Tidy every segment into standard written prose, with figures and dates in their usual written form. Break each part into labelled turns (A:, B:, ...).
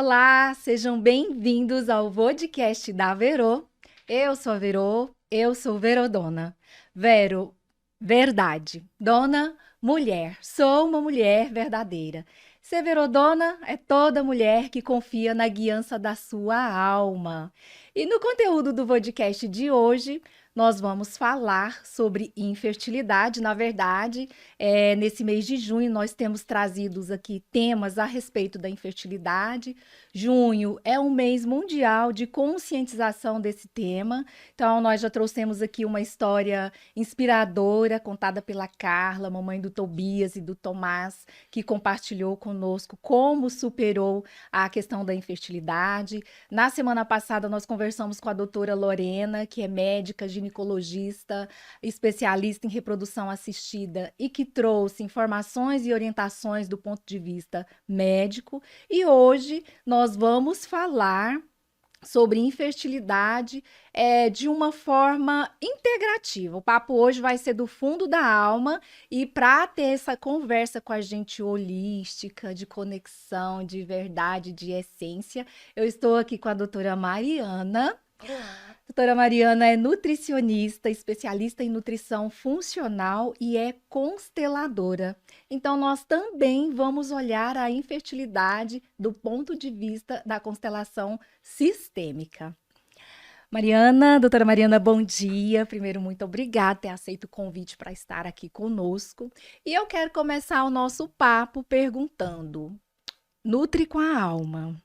A: Olá, sejam bem-vindos ao podcast da Verô. Eu sou a Verô, eu sou Verodona. Vero, verdade. Dona, mulher. Sou uma mulher verdadeira. Ser Verodona é toda mulher que confia na guiança da sua alma. E no conteúdo do podcast de hoje, nós vamos falar sobre infertilidade. Na verdade, nesse mês de junho, nós temos trazido aqui temas a respeito da infertilidade. Junho é um mês mundial de conscientização desse tema. Então, nós já trouxemos aqui uma história inspiradora contada pela Carla, mamãe do Tobias e do Tomás, que compartilhou conosco como superou a questão da infertilidade. Na semana passada, nós conversamos com a doutora Lorena, que é médica, ginecologista, especialista em reprodução assistida e que trouxe informações e orientações do ponto de vista médico. E hoje nós vamos falar sobre infertilidade de uma forma integrativa. O papo hoje vai ser do fundo da alma e para ter essa conversa com a gente holística, de conexão, de verdade, de essência, eu estou aqui com a doutora Mariana.
B: Olá.
A: Doutora Mariana é nutricionista, especialista em nutrição funcional e é consteladora. Então, nós também vamos olhar a infertilidade do ponto de vista da constelação sistêmica. Mariana, doutora Mariana, bom dia. Primeiro, muito obrigada por ter aceito o convite para estar aqui conosco. E eu quero começar o nosso papo perguntando: nutre com a alma.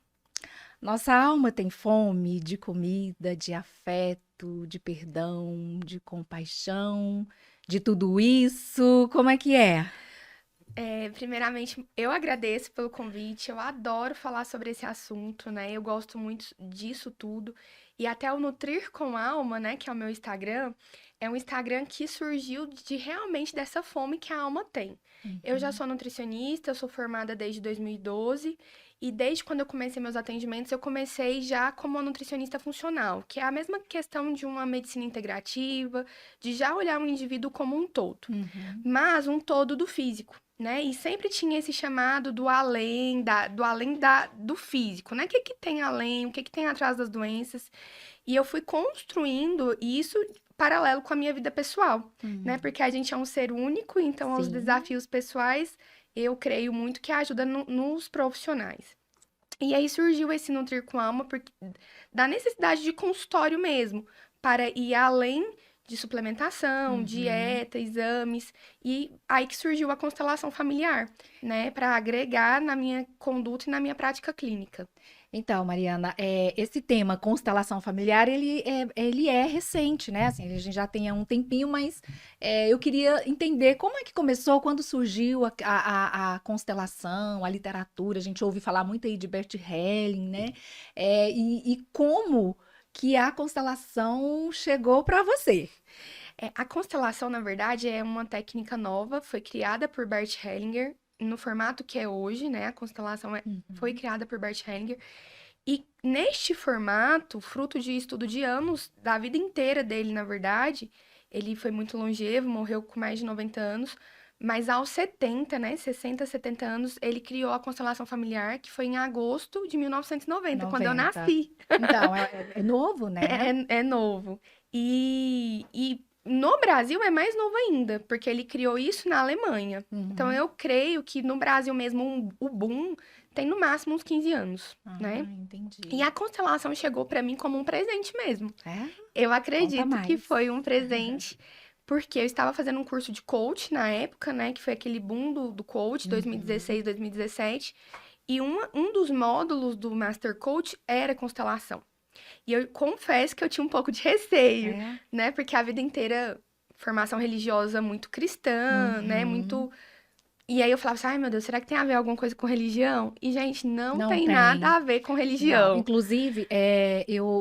A: Nossa alma tem fome de comida, de afeto, de perdão, de compaixão, de tudo isso. Como é que é?
B: Primeiramente, eu agradeço pelo convite. Eu adoro falar sobre esse assunto, né? Eu gosto muito disso tudo. E até o Nutrir com Alma, né, que é o meu Instagram, é um Instagram que surgiu de realmente dessa fome que a alma tem. Eu já
A: Uhum.
B: sou nutricionista, eu sou formada desde 2012 e desde quando eu comecei meus atendimentos, eu comecei já como uma nutricionista funcional, que é a mesma questão de uma medicina integrativa, de já olhar o indivíduo como um todo,
A: Uhum.
B: mas um todo do físico. Né? E sempre tinha esse chamado do físico, né? O que que tem além, o que que tem atrás das doenças. E eu fui construindo isso paralelo com a minha vida pessoal, né?
A: Hum.
B: Porque a gente é um ser único, então os
A: Sim.
B: desafios pessoais, eu creio muito que ajuda nos profissionais. E aí surgiu esse Nutrir com Alma porque, da necessidade de consultório mesmo, para ir além de suplementação,
A: Uhum.
B: dieta, exames, e aí que surgiu a constelação familiar, né, para agregar na minha conduta e na minha prática clínica.
A: Então, Mariana, esse tema constelação familiar, ele é recente, né? Assim, a gente já tem há um tempinho, mas eu queria entender como é que começou, quando surgiu a constelação, a literatura. A gente ouve falar muito aí de Bert Helling, né? E como que a constelação chegou para você?
B: A constelação, na verdade, é uma técnica nova, foi criada por Bert Hellinger, no formato que é hoje, né? A constelação foi
A: Uhum.
B: criada por Bert Hellinger. E neste formato, fruto de estudo de anos, da vida inteira dele, na verdade, ele foi muito longevo, morreu com mais de 90 anos, mas aos 70, né, 60, 70 anos, ele criou a constelação familiar, que foi em agosto de 1990, quando eu
A: 90.
B: nasci.
A: Então, é novo, né?
B: É novo. E no Brasil é mais novo ainda, porque ele criou isso na Alemanha. Então
A: Uhum.
B: eu creio que no Brasil mesmo o boom tem no máximo uns 15 anos,
A: Ah,
B: né? E
A: entendi.
B: a constelação chegou para mim como um presente mesmo.
A: É?
B: Eu
A: Conta
B: acredito que
A: mais.
B: foi um presente, porque eu estava fazendo um curso de coach na época, né? Que foi aquele boom do coach,
A: Uhum.
B: 2016, 2017. E um dos módulos do Master Coach era constelação. E eu confesso que eu tinha um pouco de receio,
A: É?
B: né? Porque a vida inteira, formação religiosa muito cristã, né?
A: Uhum.
B: Muito. E aí eu falava assim, ai meu Deus, será que tem a ver alguma coisa com religião? E, gente, não
A: Não
B: tem nada
A: tem.
B: a ver com
A: Não.
B: religião.
A: Inclusive,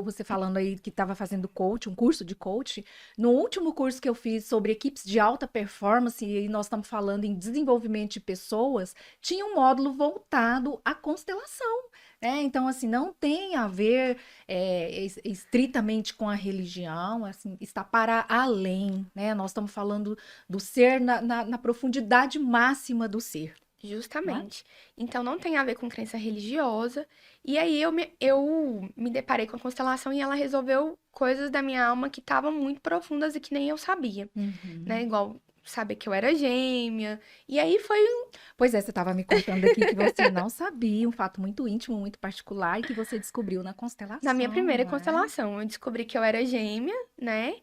A: você falando aí que estava fazendo coach, um curso de coach, no último curso que eu fiz sobre equipes de alta performance, e nós estamos falando em desenvolvimento de pessoas, tinha um módulo voltado à constelação. Então, assim, não tem a ver estritamente com a religião, assim, está para além, né? Nós estamos falando do ser na profundidade máxima do ser. né?
B: Justamente. Então não tem a ver com crença religiosa. E aí eu me deparei com a constelação e ela resolveu coisas da minha alma que estavam muito profundas e que nem eu sabia, né?
A: Uhum.
B: Igual saber que eu era gêmea. E aí foi
A: Pois é, você estava me contando aqui que você não sabia, um fato muito íntimo, muito particular, e que você descobriu na
B: na minha
A: constelação,
B: primeira
A: não é?
B: constelação. Eu descobri que eu era gêmea, né?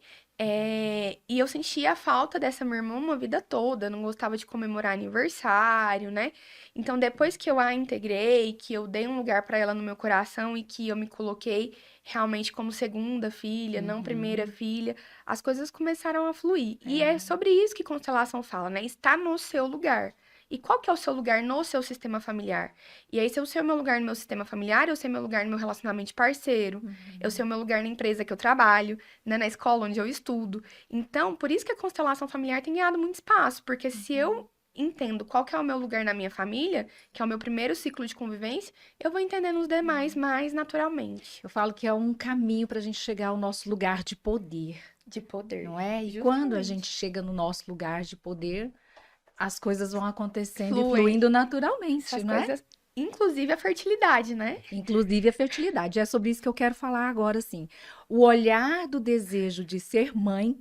B: E eu sentia a falta dessa minha irmã uma vida toda. Eu não gostava de comemorar aniversário, né? Então, depois que eu a integrei, que eu dei um lugar para ela no meu coração e que eu me coloquei realmente como segunda filha, não primeira
A: Uhum.
B: filha, as coisas começaram a fluir. E é
A: É.
B: sobre isso que constelação fala, né? Está no seu lugar. E qual que é o seu lugar no seu sistema familiar? E aí, se eu sei o meu lugar no meu sistema familiar, eu sei meu lugar no meu relacionamento de parceiro, eu sei
A: Uhum.
B: o meu lugar na empresa que eu trabalho, né, na escola onde eu estudo. Então, por isso que a constelação familiar tem ganhado muito espaço, porque se
A: Uhum.
B: eu entendo qual que é o meu lugar na minha família, que é o meu primeiro ciclo de convivência, eu vou entendendo os demais mais naturalmente.
A: Eu falo que é um caminho para a gente chegar ao nosso lugar de poder,
B: De poder,
A: não é? E quando a gente
B: justamente.
A: chega no nosso lugar de poder, as coisas vão acontecendo e
B: Fluem
A: fluindo naturalmente,
B: essas
A: não é?
B: coisas, inclusive a fertilidade, né?
A: Inclusive a fertilidade. É sobre isso que eu quero falar agora, sim. O olhar do desejo de ser mãe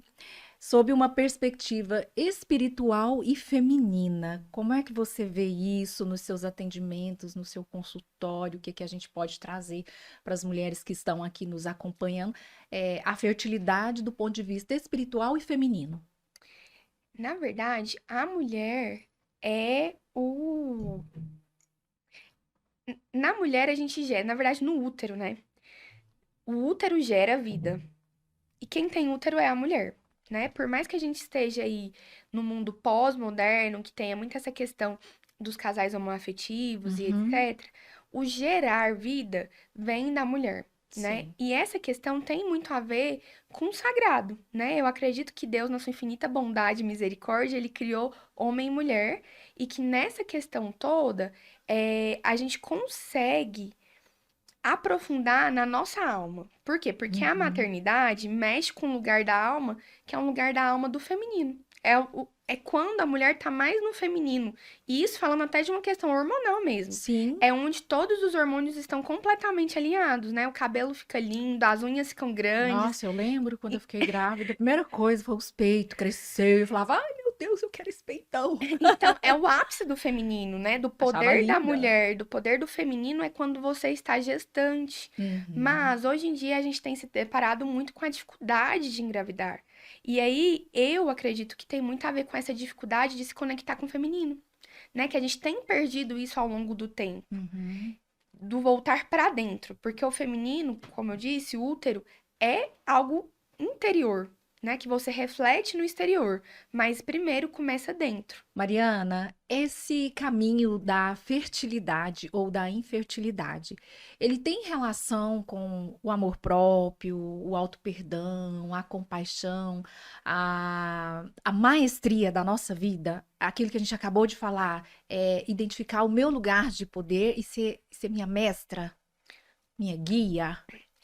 A: sob uma perspectiva espiritual e feminina. Como é que você vê isso nos seus atendimentos, no seu consultório? O que é que a gente pode trazer para as mulheres que estão aqui nos acompanhando? A fertilidade do ponto de vista espiritual e feminino.
B: Na verdade, a mulher é o. Na mulher a gente gera, na verdade, no útero, né? O útero gera vida. E quem tem útero é a mulher, né? Por mais que a gente esteja aí no mundo pós-moderno, que tenha muito essa questão dos casais homoafetivos e
A: Uhum,
B: etc., o gerar vida vem da mulher, né?
A: sim.
B: E essa questão tem muito a ver com o sagrado, né? Eu acredito que Deus, na sua infinita bondade e misericórdia, ele criou homem e mulher, e que nessa questão toda, a gente consegue aprofundar na nossa alma. Por quê? Porque a
A: Uhum.
B: maternidade mexe com o lugar da alma, que é um lugar da alma do feminino. É quando a mulher tá mais no feminino. E isso falando até de uma questão hormonal mesmo.
A: Sim.
B: É onde todos os hormônios estão completamente alinhados, né? O cabelo fica lindo, as unhas ficam grandes.
A: Nossa, eu lembro quando eu
B: E-
A: fiquei grávida, a primeira coisa foi os peitos, cresceu, e eu falava, ai meu Deus, eu quero esse peitão.
B: então, é o ápice do feminino, né? Do
A: Achava
B: poder da
A: linda.
B: mulher, do poder do feminino é quando você está gestante.
A: Uhum.
B: Mas hoje em dia a gente tem se deparado muito com a dificuldade de engravidar. E aí eu acredito que tem muito a ver com essa dificuldade de se conectar com o feminino, né? Que a gente tem perdido isso ao longo do tempo,
A: Uhum.
B: do voltar para dentro, porque o feminino, como eu disse, o útero é algo interior, né? Que você reflete no exterior, mas primeiro começa dentro.
A: Mariana, esse caminho da fertilidade ou da infertilidade, ele tem relação com o amor próprio, o auto-perdão, a compaixão, a maestria da nossa vida? Aquilo que a gente acabou de falar, identificar o meu lugar de poder e ser minha mestra, minha guia?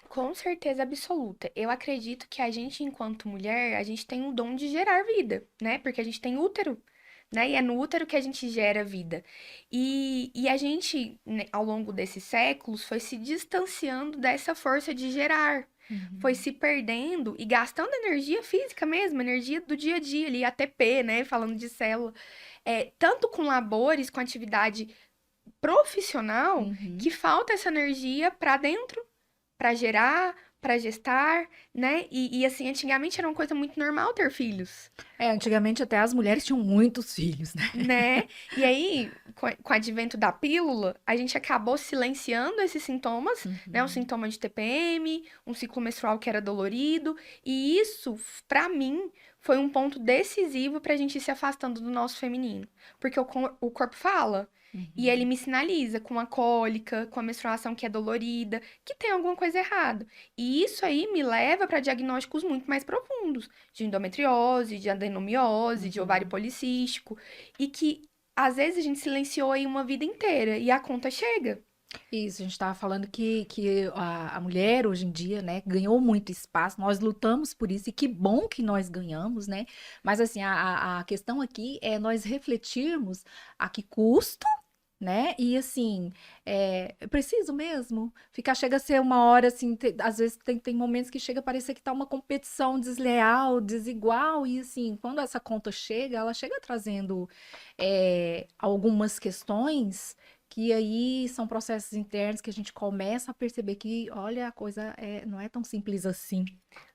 B: Com certeza absoluta. Eu acredito que a gente, enquanto mulher, a gente tem o dom de gerar vida, né? Porque a gente tem útero, né? E é no útero que a gente gera vida. E a gente, né, ao longo desses séculos, foi se distanciando dessa força de gerar. Foi
A: Uhum.
B: se perdendo e gastando energia física mesmo, energia do dia a dia ali, ATP, né? Falando de célula. Tanto com labores, com atividade profissional, que
A: Uhum.
B: falta essa energia para dentro para gerar, para gestar, né? E assim, antigamente era uma coisa muito normal ter filhos,
A: Antigamente até as mulheres tinham muitos filhos, né?
B: né? E aí, com o advento da pílula, a gente acabou silenciando esses sintomas, né? Um
A: Uhum.
B: sintoma de TPM, um ciclo menstrual que era dolorido, e isso, pra mim, foi um ponto decisivo pra gente ir se afastando do nosso feminino. Porque o corpo fala. E ele
A: Uhum.
B: me sinaliza com a cólica, com a menstruação que é dolorida, que tem alguma coisa errada. E isso aí me leva para diagnósticos muito mais profundos, de endometriose, de adenomiose, de ovário
A: Uhum.
B: policístico, e que às vezes a gente silenciou aí uma vida inteira e a conta chega.
A: Isso, a gente estava falando que a mulher hoje em dia, né, ganhou muito espaço, nós lutamos por isso, e que bom que nós ganhamos, né? Mas assim, a questão aqui é nós refletirmos a que custo né? E assim, eu preciso mesmo ficar, chega a ser uma hora assim, às vezes tem momentos que chega a parecer que tá uma competição desleal, desigual, e assim, quando essa conta chega, ela chega trazendo algumas questões que aí são processos internos que a gente começa a perceber que, olha, a coisa não é tão simples assim.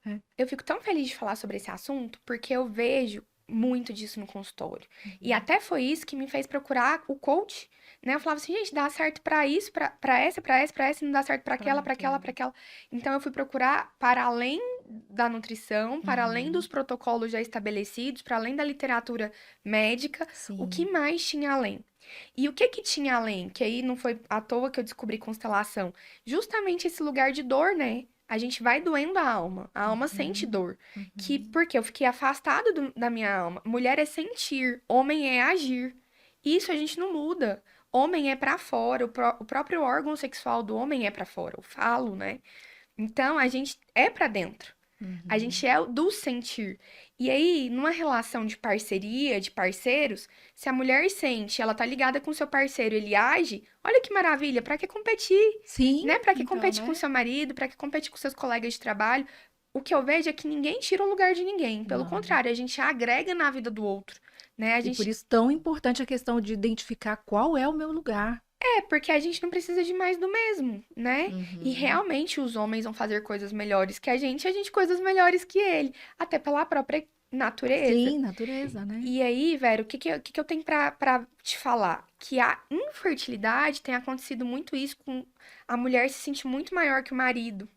A: Né?
B: Eu fico tão feliz de falar sobre esse assunto porque eu vejo muito disso no consultório. E até foi isso que me fez procurar o coach, né? Eu falava assim, gente, dá certo pra isso, pra essa, e não dá certo pra
A: Pra
B: aquela, pra aquela,
A: aquela.
B: pra aquela. Então eu fui procurar para além da nutrição, para além dos
A: Uhum.
B: protocolos já estabelecidos, para além da literatura médica, o que
A: Sim.
B: mais tinha além? E o que que tinha além? Que aí não foi à toa que eu descobri constelação. Justamente esse lugar de dor, né? A gente vai doendo a alma sente
A: Uhum.
B: dor. Que
A: Uhum.
B: porque eu fiquei afastada da minha alma. Mulher é sentir, homem é agir. Isso a gente não muda. Homem é pra fora, o próprio órgão sexual do homem é pra fora, o falo, né? Então a gente é pra dentro. A
A: Uhum.
B: gente é o do sentir. E aí, numa relação de parceria, de parceiros, se a mulher sente, ela tá ligada com seu parceiro, ele age, olha que maravilha, pra que competir?
A: Sim,
B: Né? Pra que
A: então,
B: competir com
A: né?
B: seu marido, pra que competir com seus colegas de trabalho? O que eu vejo é que ninguém tira o lugar de ninguém. Pelo
A: Não.
B: contrário, a gente agrega na vida do outro, né? A
A: E por
B: gente
A: isso tão importante a questão de identificar qual é o meu lugar.
B: porque a gente não precisa de mais do mesmo, né? E
A: Uhum.
B: realmente os homens vão fazer coisas melhores que a gente coisas melhores que ele, até pela própria natureza.
A: Sim, natureza, né?
B: E aí, velho, o que que eu tenho pra te falar? Que a infertilidade tem acontecido muito isso com a mulher se sentir muito maior que o marido.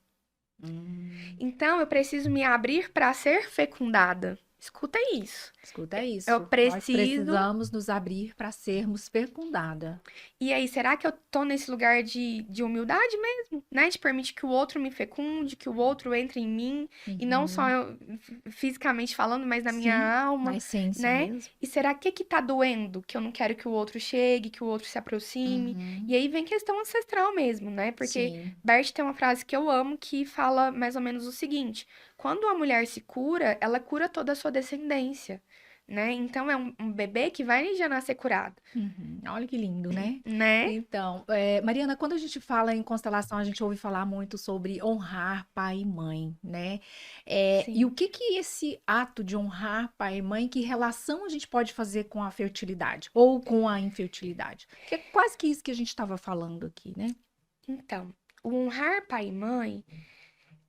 A: Hum.
B: Então, eu preciso me abrir pra ser fecundada. Escuta isso.
A: Escuta
B: Eu
A: isso. Nós
B: preciso.
A: precisamos nos abrir para sermos fecundada.
B: E aí, será que eu tô nesse lugar de humildade mesmo, né? De permitir que o outro me fecunde, que o outro entre em mim, e não só
A: Uhum.
B: eu, fisicamente falando, mas na minha
A: Sim, na
B: alma,
A: essência
B: né?
A: mesmo.
B: E será que tá doendo? Que eu não quero que o outro chegue, que o outro se aproxime.
A: Uhum.
B: E aí vem questão ancestral mesmo, né? Porque
A: Sim.
B: Bert tem uma frase que eu amo que fala mais ou menos o seguinte: quando a mulher se cura, ela cura toda a sua descendência. Né? Então é um bebê que vai já nascer curado,
A: Uhum. Olha que lindo, né?
B: né?
A: Então, Mariana, quando a gente fala em constelação, a gente ouve falar muito sobre honrar pai e mãe, né? E o
B: Sim.
A: que que esse ato de honrar pai e mãe, que relação a gente pode fazer com a fertilidade ou com a infertilidade? Que é quase que isso que a gente estava falando aqui, né?
B: Então, o honrar pai e mãe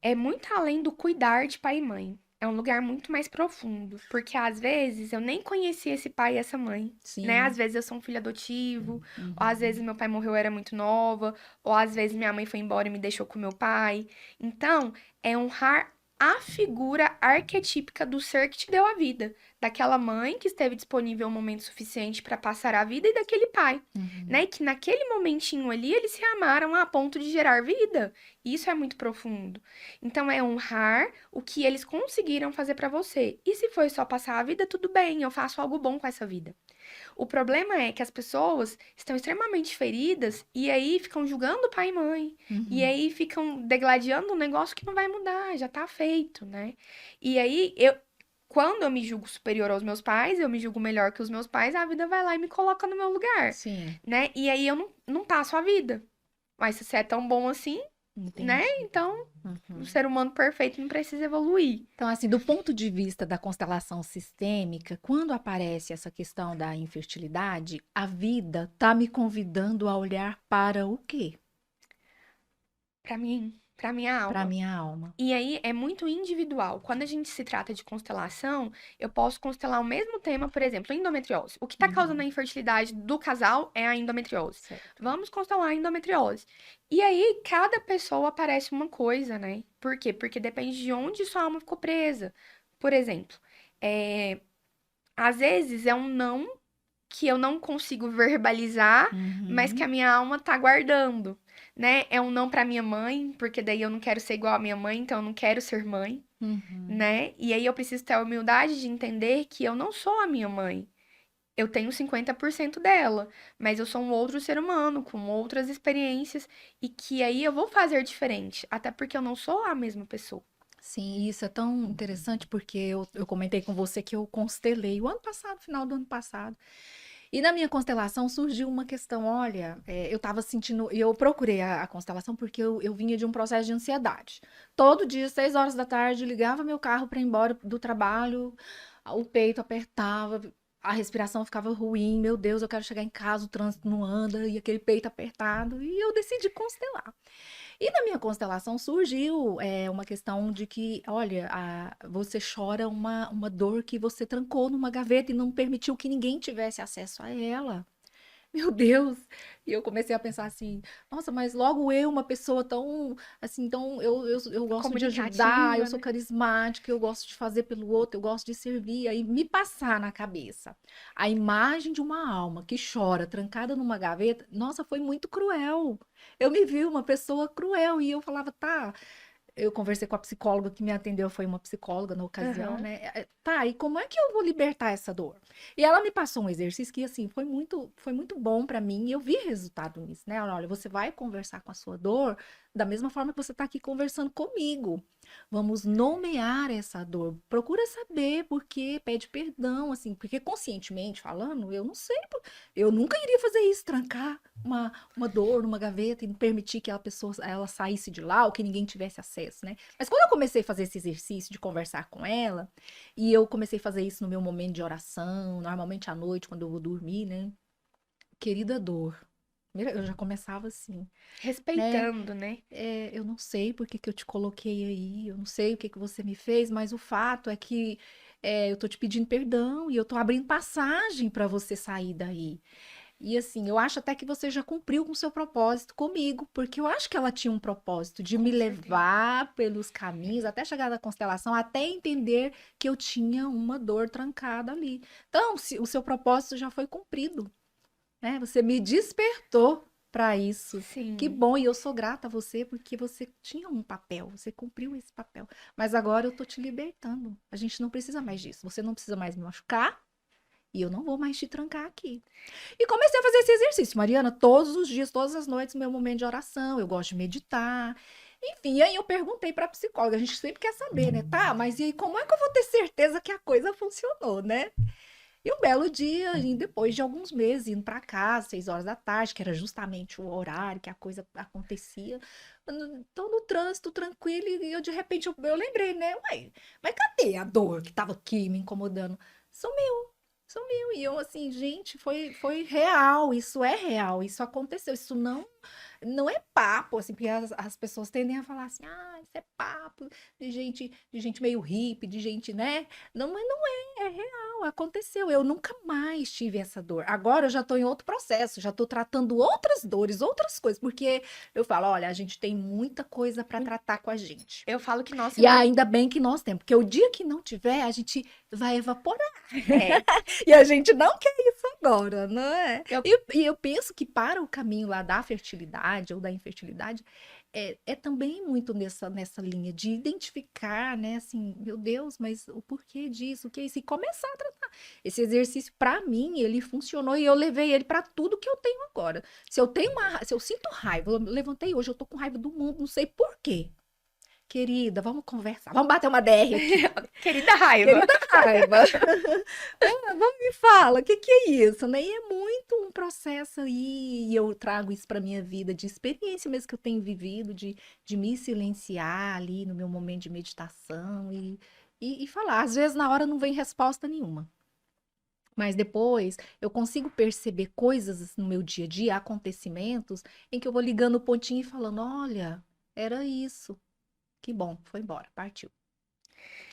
B: é muito além do cuidar de pai e mãe. É um lugar muito mais profundo, porque às vezes eu nem conhecia esse pai e essa mãe, né? Às
A: Sim.
B: vezes eu sou um filho adotivo, ou às vezes
A: Uhum.
B: meu pai morreu eu era muito nova, ou às vezes minha mãe foi embora e me deixou com meu pai. Então, é honrar a figura arquetípica do ser que te deu a vida, daquela mãe que esteve disponível um momento suficiente para passar a vida e daquele pai, né?
A: Uhum.
B: E que naquele momentinho ali eles se amaram a ponto de gerar vida. Isso é muito profundo. Então é honrar o que eles conseguiram fazer pra você. E se foi só passar a vida, tudo bem, eu faço algo bom com essa vida. O problema é que as pessoas estão extremamente feridas e aí ficam julgando pai e mãe. E
A: Uhum.
B: aí ficam degladiando um negócio que não vai mudar, já tá feito, né? E aí quando eu me julgo superior aos meus pais, eu me julgo melhor que os meus pais, a vida vai lá e me coloca no meu lugar,
A: Sim,
B: né? E aí eu não passo a vida. Mas se você é tão bom assim, né?
A: entendi.
B: Então o
A: Uhum.
B: ser humano perfeito não precisa evoluir.
A: Então, assim, do ponto de vista da constelação sistêmica, quando aparece essa questão da infertilidade, a vida está me convidando a olhar para o quê?
B: Pra mim, pra minha
A: Para a
B: alma.
A: minha alma.
B: E aí é muito individual. Quando a gente se trata de constelação, eu posso constelar o mesmo tema, por exemplo, endometriose. O que está causando a
A: Uhum.
B: infertilidade do casal é a endometriose.
A: Certo.
B: Vamos constelar a endometriose. E aí, cada pessoa aparece uma coisa, né? Por quê? Porque depende de onde sua alma ficou presa. Por exemplo, é, às vezes é um não que eu não consigo verbalizar, mas que a
A: Uhum.
B: minha alma tá guardando, né? É um não pra minha mãe, porque daí eu não quero ser igual à minha mãe, então eu não quero ser mãe,
A: Uhum.
B: né? E aí eu preciso ter a humildade de entender que eu não sou a minha mãe. Eu tenho 50% dela, mas eu sou um outro ser humano, com outras experiências, e que aí eu vou fazer diferente, até porque eu não sou a mesma pessoa.
A: Sim, isso é tão interessante porque eu comentei com você que eu constelei o ano passado, final do ano passado. E na minha constelação surgiu uma questão, olha, eu tava sentindo, e eu procurei a constelação porque eu vinha de um processo de ansiedade. Todo dia, 6 horas da tarde, ligava meu carro para ir embora do trabalho, o peito apertava, a respiração ficava ruim, meu Deus, eu quero chegar em casa, o trânsito não anda, e aquele peito apertado, e eu decidi constelar. E na minha constelação surgiu uma questão de que, olha, você chora uma dor que você trancou numa gaveta e não permitiu que ninguém tivesse acesso a ela. Meu Deus! E eu comecei a pensar assim, nossa, mas logo eu, uma pessoa tão, assim, tão, eu gosto de ajudar, eu
B: Comunicativa,
A: sou
B: né?
A: carismática, eu gosto de fazer pelo outro, eu gosto de servir. Aí me passar na cabeça a imagem de uma alma que chora, trancada numa gaveta, nossa, foi muito cruel. Eu me vi uma pessoa cruel e eu falava, tá, eu conversei com a psicóloga que me atendeu, foi uma psicóloga na ocasião,
B: Aham.
A: né? Tá, e como é que eu vou libertar essa dor? E ela me passou um exercício que, assim, foi muito bom pra mim e eu vi resultado nisso, né? Olha, você vai conversar com a sua dor da mesma forma que você tá aqui conversando comigo. Vamos nomear essa dor. Procura saber por quê, pede perdão, assim, porque conscientemente falando, eu não sei, eu nunca iria fazer isso, trancar uma dor numa gaveta e não permitir que a pessoa ela saísse de lá ou que ninguém tivesse acesso, né? Mas quando eu comecei a fazer esse exercício de conversar com ela, e eu comecei a fazer isso no meu momento de oração, normalmente à noite, quando eu vou dormir, né? Querida dor. Eu já começava assim, né?
B: Respeitando, né?
A: Eu não sei por que que eu te coloquei aí, eu não sei o que que você me fez, mas o fato é que eu tô te pedindo perdão e eu tô abrindo passagem para você sair daí. E assim, eu acho até que você já cumpriu com o seu propósito comigo, porque eu acho que ela tinha um propósito de me
B: Com certeza.
A: levar pelos caminhos até chegar na constelação, até entender que eu tinha uma dor trancada ali. Então, o seu propósito já foi cumprido, né? Você me despertou para isso. Que
B: Sim.
A: bom, e eu sou grata a você porque você tinha um papel, você cumpriu esse papel. Mas agora eu tô te libertando. A gente não precisa mais disso. Você não precisa mais me machucar e eu não vou mais te trancar aqui. E comecei a fazer esse exercício, Mariana, todos os dias, todas as noites, meu momento de oração. Eu gosto de meditar. Enfim, e aí eu perguntei para a psicóloga, a gente sempre quer saber, né? Tá, mas e aí como é que eu vou ter certeza que a coisa funcionou, né? E um belo dia, e depois de alguns meses, indo para casa, 6 horas da tarde, que era justamente o horário que a coisa acontecia, tô no trânsito, tranquilo, e eu de repente eu lembrei, né? Ué, mas cadê a dor que tava aqui me incomodando? Sumiu. Sumiu. E eu assim, gente, foi real, isso é real, isso aconteceu, isso não é papo, assim, porque as pessoas tendem a falar assim, ah, isso é papo de gente meio hippie, de gente, né? Não, mas não é real, aconteceu. Eu nunca mais tive essa dor. Agora eu já tô em outro processo, já tô tratando outras dores, outras coisas, porque eu falo, olha, a gente tem muita coisa para tratar com a gente.
B: Eu falo que nossa
A: E ainda bem que nós temos, porque o dia que não tiver, a gente vai evaporar.
B: é,
A: E a gente não quer isso agora, não é?
B: eu,
A: E eu penso que para o caminho lá da fertilidade ou da infertilidade, é também muito nessa linha de identificar, né? Assim, meu Deus, mas o porquê disso? O que é isso? E começar a tratar. Esse exercício, para mim, ele funcionou e eu levei ele para tudo que eu tenho agora. Se eu sinto raiva, eu levantei hoje, eu tô com raiva do mundo, não sei por quê. Querida, vamos conversar, vamos bater uma DR aqui.
B: querida raiva.
A: Querida raiva. Vamos me fala, o que que é isso, né? E é muito um processo aí, e eu trago isso para minha vida, de experiência mesmo que eu tenho vivido, de me silenciar ali no meu momento de meditação e falar. Às vezes na hora não vem resposta nenhuma, mas depois eu consigo perceber coisas no meu dia a dia, acontecimentos, em que eu vou ligando o pontinho e falando, olha, era isso. Que bom, foi embora, partiu.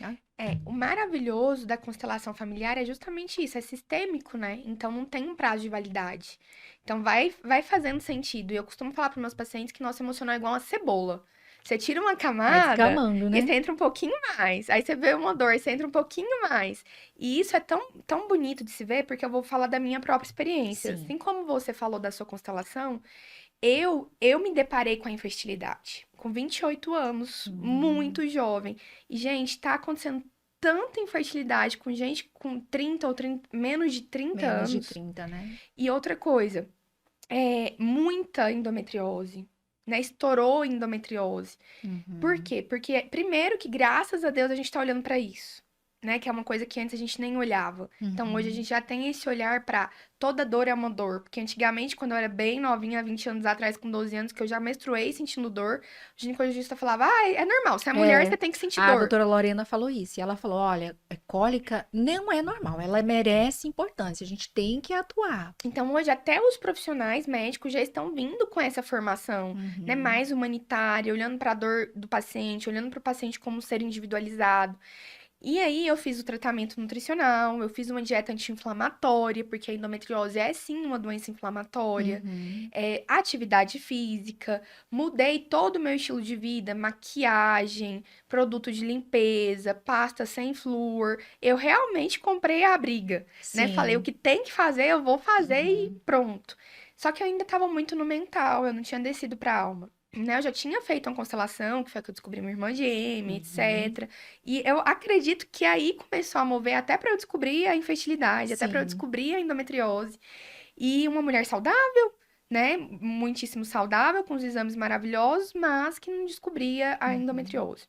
A: Ai,
B: O maravilhoso da constelação familiar é justamente isso, é sistêmico, né? Então não tem um prazo de validade. Então vai fazendo sentido. E eu costumo falar para meus pacientes que nosso emocional é igual uma cebola. Você tira uma
A: vai
B: camada
A: descamando,
B: e
A: né?
B: você entra um pouquinho mais. Aí você vê uma dor, você entra um pouquinho mais. E isso é tão bonito de se ver, porque eu vou falar da minha própria experiência.
A: Sim.
B: Assim como você falou da sua constelação, eu me deparei com a infertilidade, com 28 anos,
A: Hum,
B: muito jovem. E, gente, tá acontecendo tanta infertilidade com gente com 30 ou 30, menos de 30
A: menos de
B: anos.
A: 30, né?
B: E outra coisa, muita endometriose, né? Estourou endometriose. Por
A: Uhum.
B: quê? Porque, primeiro, que graças a Deus a gente tá olhando pra isso. né? Que é uma coisa que antes a gente nem olhava. Então, hoje a
A: Uhum.
B: gente já tem esse olhar pra toda dor é uma dor. Porque antigamente, quando eu era bem novinha, há 20 anos atrás, com 12 anos, que eu já menstruei sentindo dor, o ginecologista falava, ah, é normal, você é mulher,
A: É,
B: você tem que sentir
A: a
B: dor.
A: doutora Lorena falou isso. E ela falou: olha, cólica não é normal, ela merece importância, a gente tem que atuar.
B: Então, hoje, até os profissionais médicos já estão vindo com essa formação, né?
A: Uhum.
B: Mais humanitária, olhando para a dor do paciente, olhando para o paciente como um ser individualizado. E aí eu fiz o tratamento nutricional, eu fiz uma dieta anti-inflamatória, porque a endometriose é sim uma doença inflamatória,
A: Uhum.
B: atividade física, mudei todo o meu estilo de vida, maquiagem, produto de limpeza, pasta sem flúor. Eu realmente comprei a briga, né? Falei, o
A: Sim.
B: que tem que fazer, eu vou fazer e
A: Uhum.
B: pronto. Só que eu ainda estava muito no mental, eu não tinha descido para a alma. Né, eu já tinha feito uma constelação, que foi a que eu descobri minha irmã gêmea,
A: Uhum.
B: etc. E eu acredito que aí começou a mover até para eu descobrir a infertilidade, até para eu
A: Sim.
B: descobrir a endometriose. E uma mulher saudável, né? Muitíssimo saudável, com os exames maravilhosos, mas que não descobria a
A: Uhum.
B: endometriose.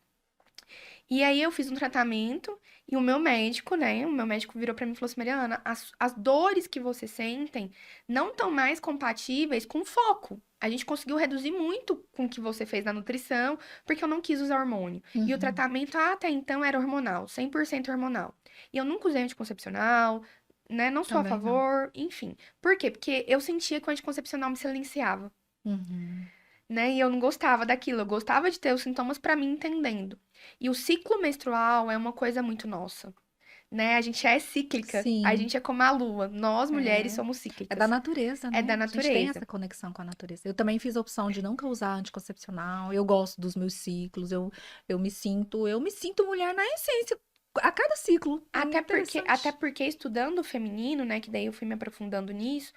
B: E aí eu fiz um tratamento e o meu médico, né? O meu médico virou pra mim e falou assim: Mariana, as dores que você sentem não estão mais compatíveis com foco. A gente conseguiu reduzir muito com o que você fez na nutrição, porque eu não quis usar hormônio. E o
A: Uhum.
B: tratamento até então era hormonal, 100% hormonal. E eu nunca usei anticoncepcional, né? Não sou a
A: Também não.
B: favor, enfim. Por quê? Porque eu sentia que o anticoncepcional me silenciava,
A: Uhum.
B: né? E eu não gostava daquilo, eu gostava de ter os sintomas pra mim entendendo. E o ciclo menstrual é uma coisa muito nossa, né? A gente é cíclica, a
A: Sim.
B: gente é como a lua, nós mulheres
A: É.
B: somos
A: É da
B: cíclicas,
A: natureza,
B: é da
A: né? A gente tem
B: natureza.
A: essa conexão com a natureza. Eu também fiz a opção de nunca usar anticoncepcional. Eu gosto dos meus ciclos. Eu me sinto mulher na essência a cada ciclo. É
B: Até
A: interessante.
B: porque estudando o feminino, né, que daí eu fui me aprofundando nisso,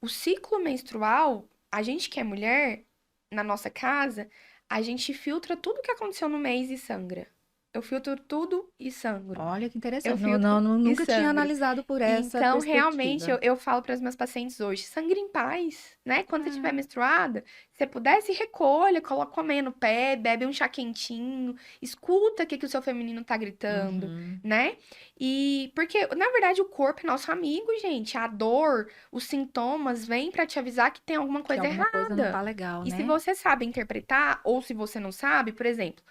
B: o ciclo menstrual, a gente que é mulher, na nossa casa, a gente filtra tudo que aconteceu no mês e sangra. Eu filtro tudo e sangro.
A: Olha que
B: Eu
A: interessante. Não,
B: filtro
A: não,
B: e
A: nunca tinha
B: sangro.
A: analisado por essa
B: Então, realmente,
A: perspectiva.
B: eu falo para os meus pacientes hoje, sangre em paz, né? Quando você estiver
A: É.
B: menstruada, se você puder, se recolha, coloca a meia no pé, bebe um chá quentinho, escuta o que que o seu feminino tá gritando,
A: Uhum.
B: né? E porque, na verdade, o corpo é nosso amigo, gente. A dor, os sintomas vêm para te avisar que tem alguma
A: Que
B: coisa
A: alguma coisa não tá
B: errada.
A: legal,
B: E se
A: né?
B: você sabe interpretar, ou se você não sabe, por exemplo,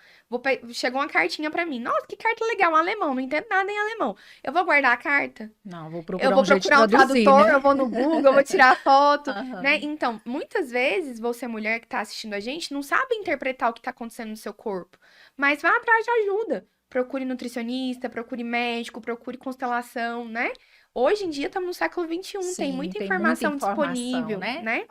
B: chegou uma cartinha para mim. Nossa, que carta legal, um alemão, não entendo nada em alemão. Eu vou guardar a carta?
A: Não, vou
B: Eu
A: procurar
B: vou
A: um jeito de
B: procurar um
A: traduzir,
B: tradutor,
A: né?
B: eu vou no Google, eu vou tirar foto, né?
A: Aham.
B: Então, muitas vezes você, mulher que tá assistindo a gente, não sabe interpretar o que tá acontecendo no seu corpo, mas vá atrás de ajuda. Procure nutricionista, procure médico, procure constelação, né? Hoje em dia estamos no século XXI, tem
A: Sim,
B: muita
A: tem muita
B: informação
A: informação,
B: disponível,
A: né?
B: né?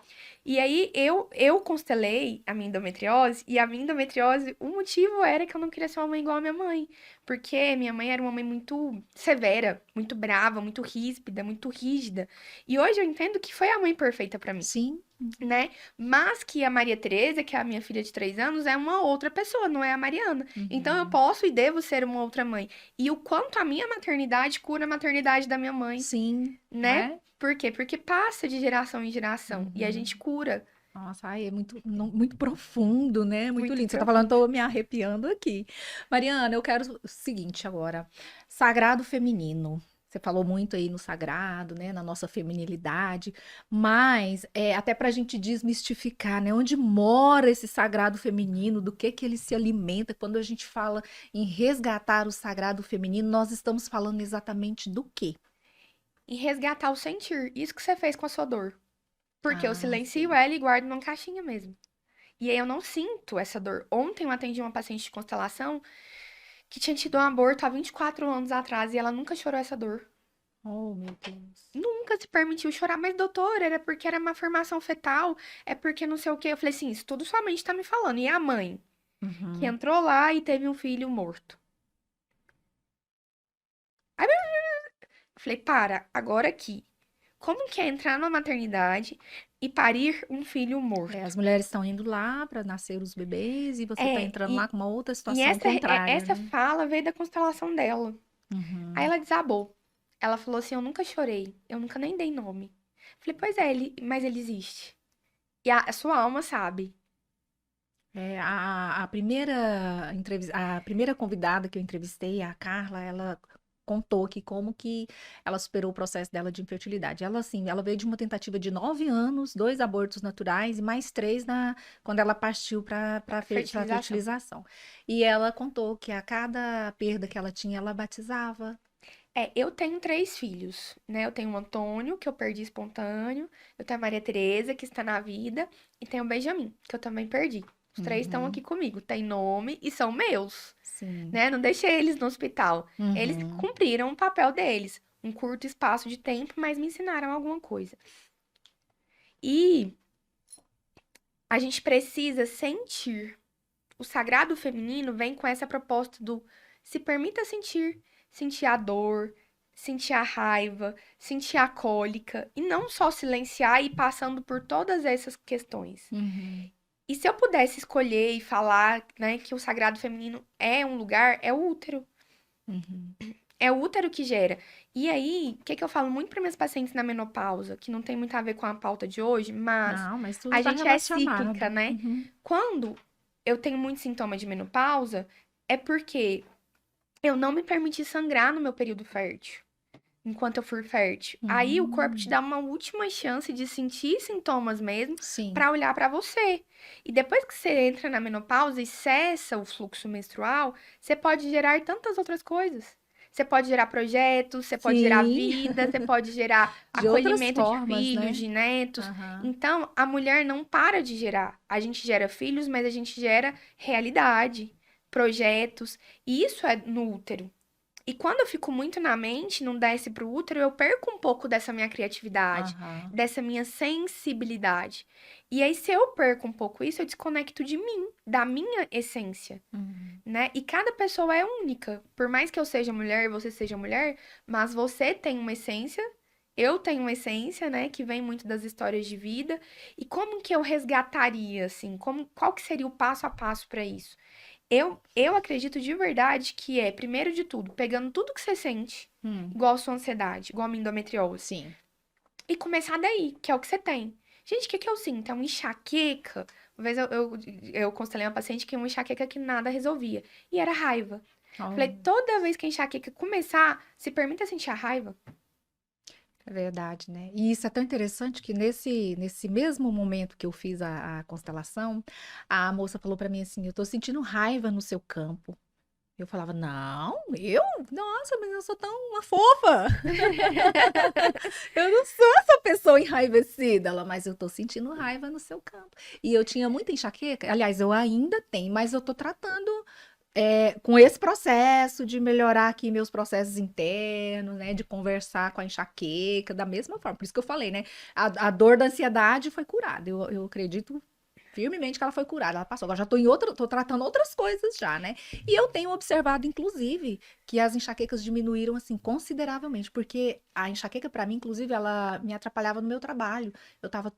B: E aí eu constelei a minha endometriose, e a minha endometriose, o motivo era que eu não queria ser uma mãe igual a minha mãe. Porque minha mãe era uma mãe muito severa, muito brava, muito ríspida, muito rígida. E hoje eu entendo que foi a mãe perfeita pra mim,
A: Sim.
B: né? Mas que a Maria Tereza, que é a minha filha de 3 anos, é uma outra pessoa, não é a Mariana. Então eu
A: Uhum.
B: posso e devo ser uma outra mãe. E o quanto a minha maternidade cura a maternidade da minha mãe,
A: Sim, não
B: né?
A: é?
B: Por quê? Porque passa de geração em geração e a gente
A: Uhum.
B: cura.
A: Nossa, ai, é muito, muito profundo, né? Muito
B: Muito
A: lindo. Você tá falando,
B: profundo.
A: tô me arrepiando aqui. Mariana, eu quero o seguinte agora. Sagrado feminino. Você falou muito aí no sagrado, né? Na nossa feminilidade, mas até para a gente desmistificar, né? Onde mora esse sagrado feminino, do que ele se alimenta. Quando a gente fala em resgatar o sagrado feminino, nós estamos falando exatamente do quê?
B: E resgatar o sentir. Isso que você fez com a sua dor. Porque eu
A: Ah,
B: silencio
A: sim.
B: ela e guardo numa caixinha mesmo. E aí eu não sinto essa dor. Ontem eu atendi uma paciente de constelação que tinha tido um aborto há 24 anos atrás e ela nunca chorou essa dor.
A: Oh, meu Deus.
B: Nunca se permitiu chorar, mas doutor, era porque era uma formação fetal, é porque não sei o quê. Eu falei assim, isso tudo sua mente tá me falando. E a mãe, que
A: Uhum.
B: entrou lá e teve um filho morto. Aí eu falei, para, agora aqui. Como que é entrar numa maternidade e parir um filho
A: As
B: morto?
A: mulheres estão indo lá para nascer os bebês e você está
B: É,
A: entrando lá com uma outra
B: e
A: situação contrária,
B: essa
A: né?
B: fala veio da constelação dela. Aí
A: Uhum.
B: ela desabou. Ela falou assim: Eu nunca chorei, eu nunca nem dei nome. Falei: Pois é, mas ele existe. E a sua alma sabe.
A: A primeira a primeira convidada que eu entrevistei, a Carla, ela contou que como que ela superou o processo dela de infertilidade. Ela, assim, ela veio de uma tentativa de 9 anos, 2 abortos naturais e mais 3 quando ela partiu para
B: Fertilização.
A: fertilização. E ela contou que a cada perda que ela tinha, ela batizava.
B: Eu tenho 3 filhos, né? Eu tenho o Antônio, que eu perdi espontâneo. Eu tenho a Maria Tereza, que está na vida. E tenho o Benjamin, que eu também perdi. Os 3 estão aqui
A: Uhum,
B: comigo. Tem nome e são meus,
A: sim.
B: né? Não deixei eles no hospital. Eles
A: Uhum,
B: cumpriram o papel deles. Um curto espaço de tempo, mas me ensinaram alguma coisa. E a gente precisa sentir. O sagrado feminino vem com essa proposta do se permita sentir, sentir a dor, sentir a raiva, sentir a cólica, e não só silenciar e ir passando por todas essas questões.
A: uhum,
B: E se eu pudesse escolher e falar, né, que o sagrado feminino é um lugar, é o útero.
A: uhum.
B: É o útero que gera. E aí, o que que eu falo muito para minhas pacientes na menopausa, que não tem muito a ver com a pauta de hoje, mas
A: Não, mas tudo
B: a
A: está
B: gente é cíclica,
A: relacionado.
B: né?
A: Uhum,
B: Quando eu tenho muito sintoma de menopausa, é porque eu não me permiti sangrar no meu período fértil, enquanto eu fui fértil. Aí o corpo te
A: uhum.
B: dá uma última chance de sentir sintomas mesmo
A: Sim.
B: pra olhar pra você. E depois que você entra na menopausa e cessa o fluxo menstrual, você pode gerar tantas outras coisas. Você pode gerar projetos, você pode gerar
A: Sim,
B: vida, você pode gerar
A: de outras
B: acolhimento de
A: formas,
B: filhos,
A: né?
B: de netos.
A: Aham.
B: Então, a mulher não para de gerar. A gente gera filhos, mas a gente gera realidade, projetos. E isso é no útero. E quando eu fico muito na mente, não desce pro útero, eu perco um pouco dessa minha criatividade,
A: Aham.
B: dessa minha sensibilidade. E aí, se eu perco um pouco isso, eu desconecto de mim, da minha essência,
A: Uhum.
B: né? E cada pessoa é única. Por mais que eu seja mulher e você seja mulher, mas você tem uma essência, eu tenho uma essência, né, que vem muito das histórias de vida. E como que eu resgataria, assim? Qual que seria o passo a passo para isso? Eu acredito de verdade que é, primeiro de tudo, pegando tudo que você sente,
A: Hum,
B: igual a sua ansiedade, igual a minha endometriose,
A: sim.
B: e começar daí, que é o que você tem. Gente, o que que eu sinto? É uma enxaqueca. Uma vez eu constelei uma paciente que uma enxaqueca que nada resolvia. E era raiva.
A: Oh,
B: Falei, toda vez que a enxaqueca começar, se permita sentir a raiva.
A: é verdade, né? E isso é tão interessante que nesse mesmo momento que eu fiz a constelação, a moça falou para mim assim: eu tô sentindo raiva no seu campo. Eu falava, não, eu? Nossa, mas eu sou tão uma fofa. Eu não sou essa pessoa enraivecida. Ela, mas eu tô sentindo raiva no seu campo. E eu tinha muita enxaqueca. Aliás, eu ainda tenho, mas eu tô tratando com esse processo de melhorar aqui meus processos internos, né? De conversar com a enxaqueca da mesma forma. Por isso que eu falei, né? A dor da ansiedade foi curada. Eu acredito firmemente que ela foi curada, ela passou. Agora já tô tratando outras coisas já, né? E eu tenho observado, inclusive, que as enxaquecas diminuíram, assim, consideravelmente, porque a enxaqueca, para mim, inclusive, ela me atrapalhava no meu trabalho.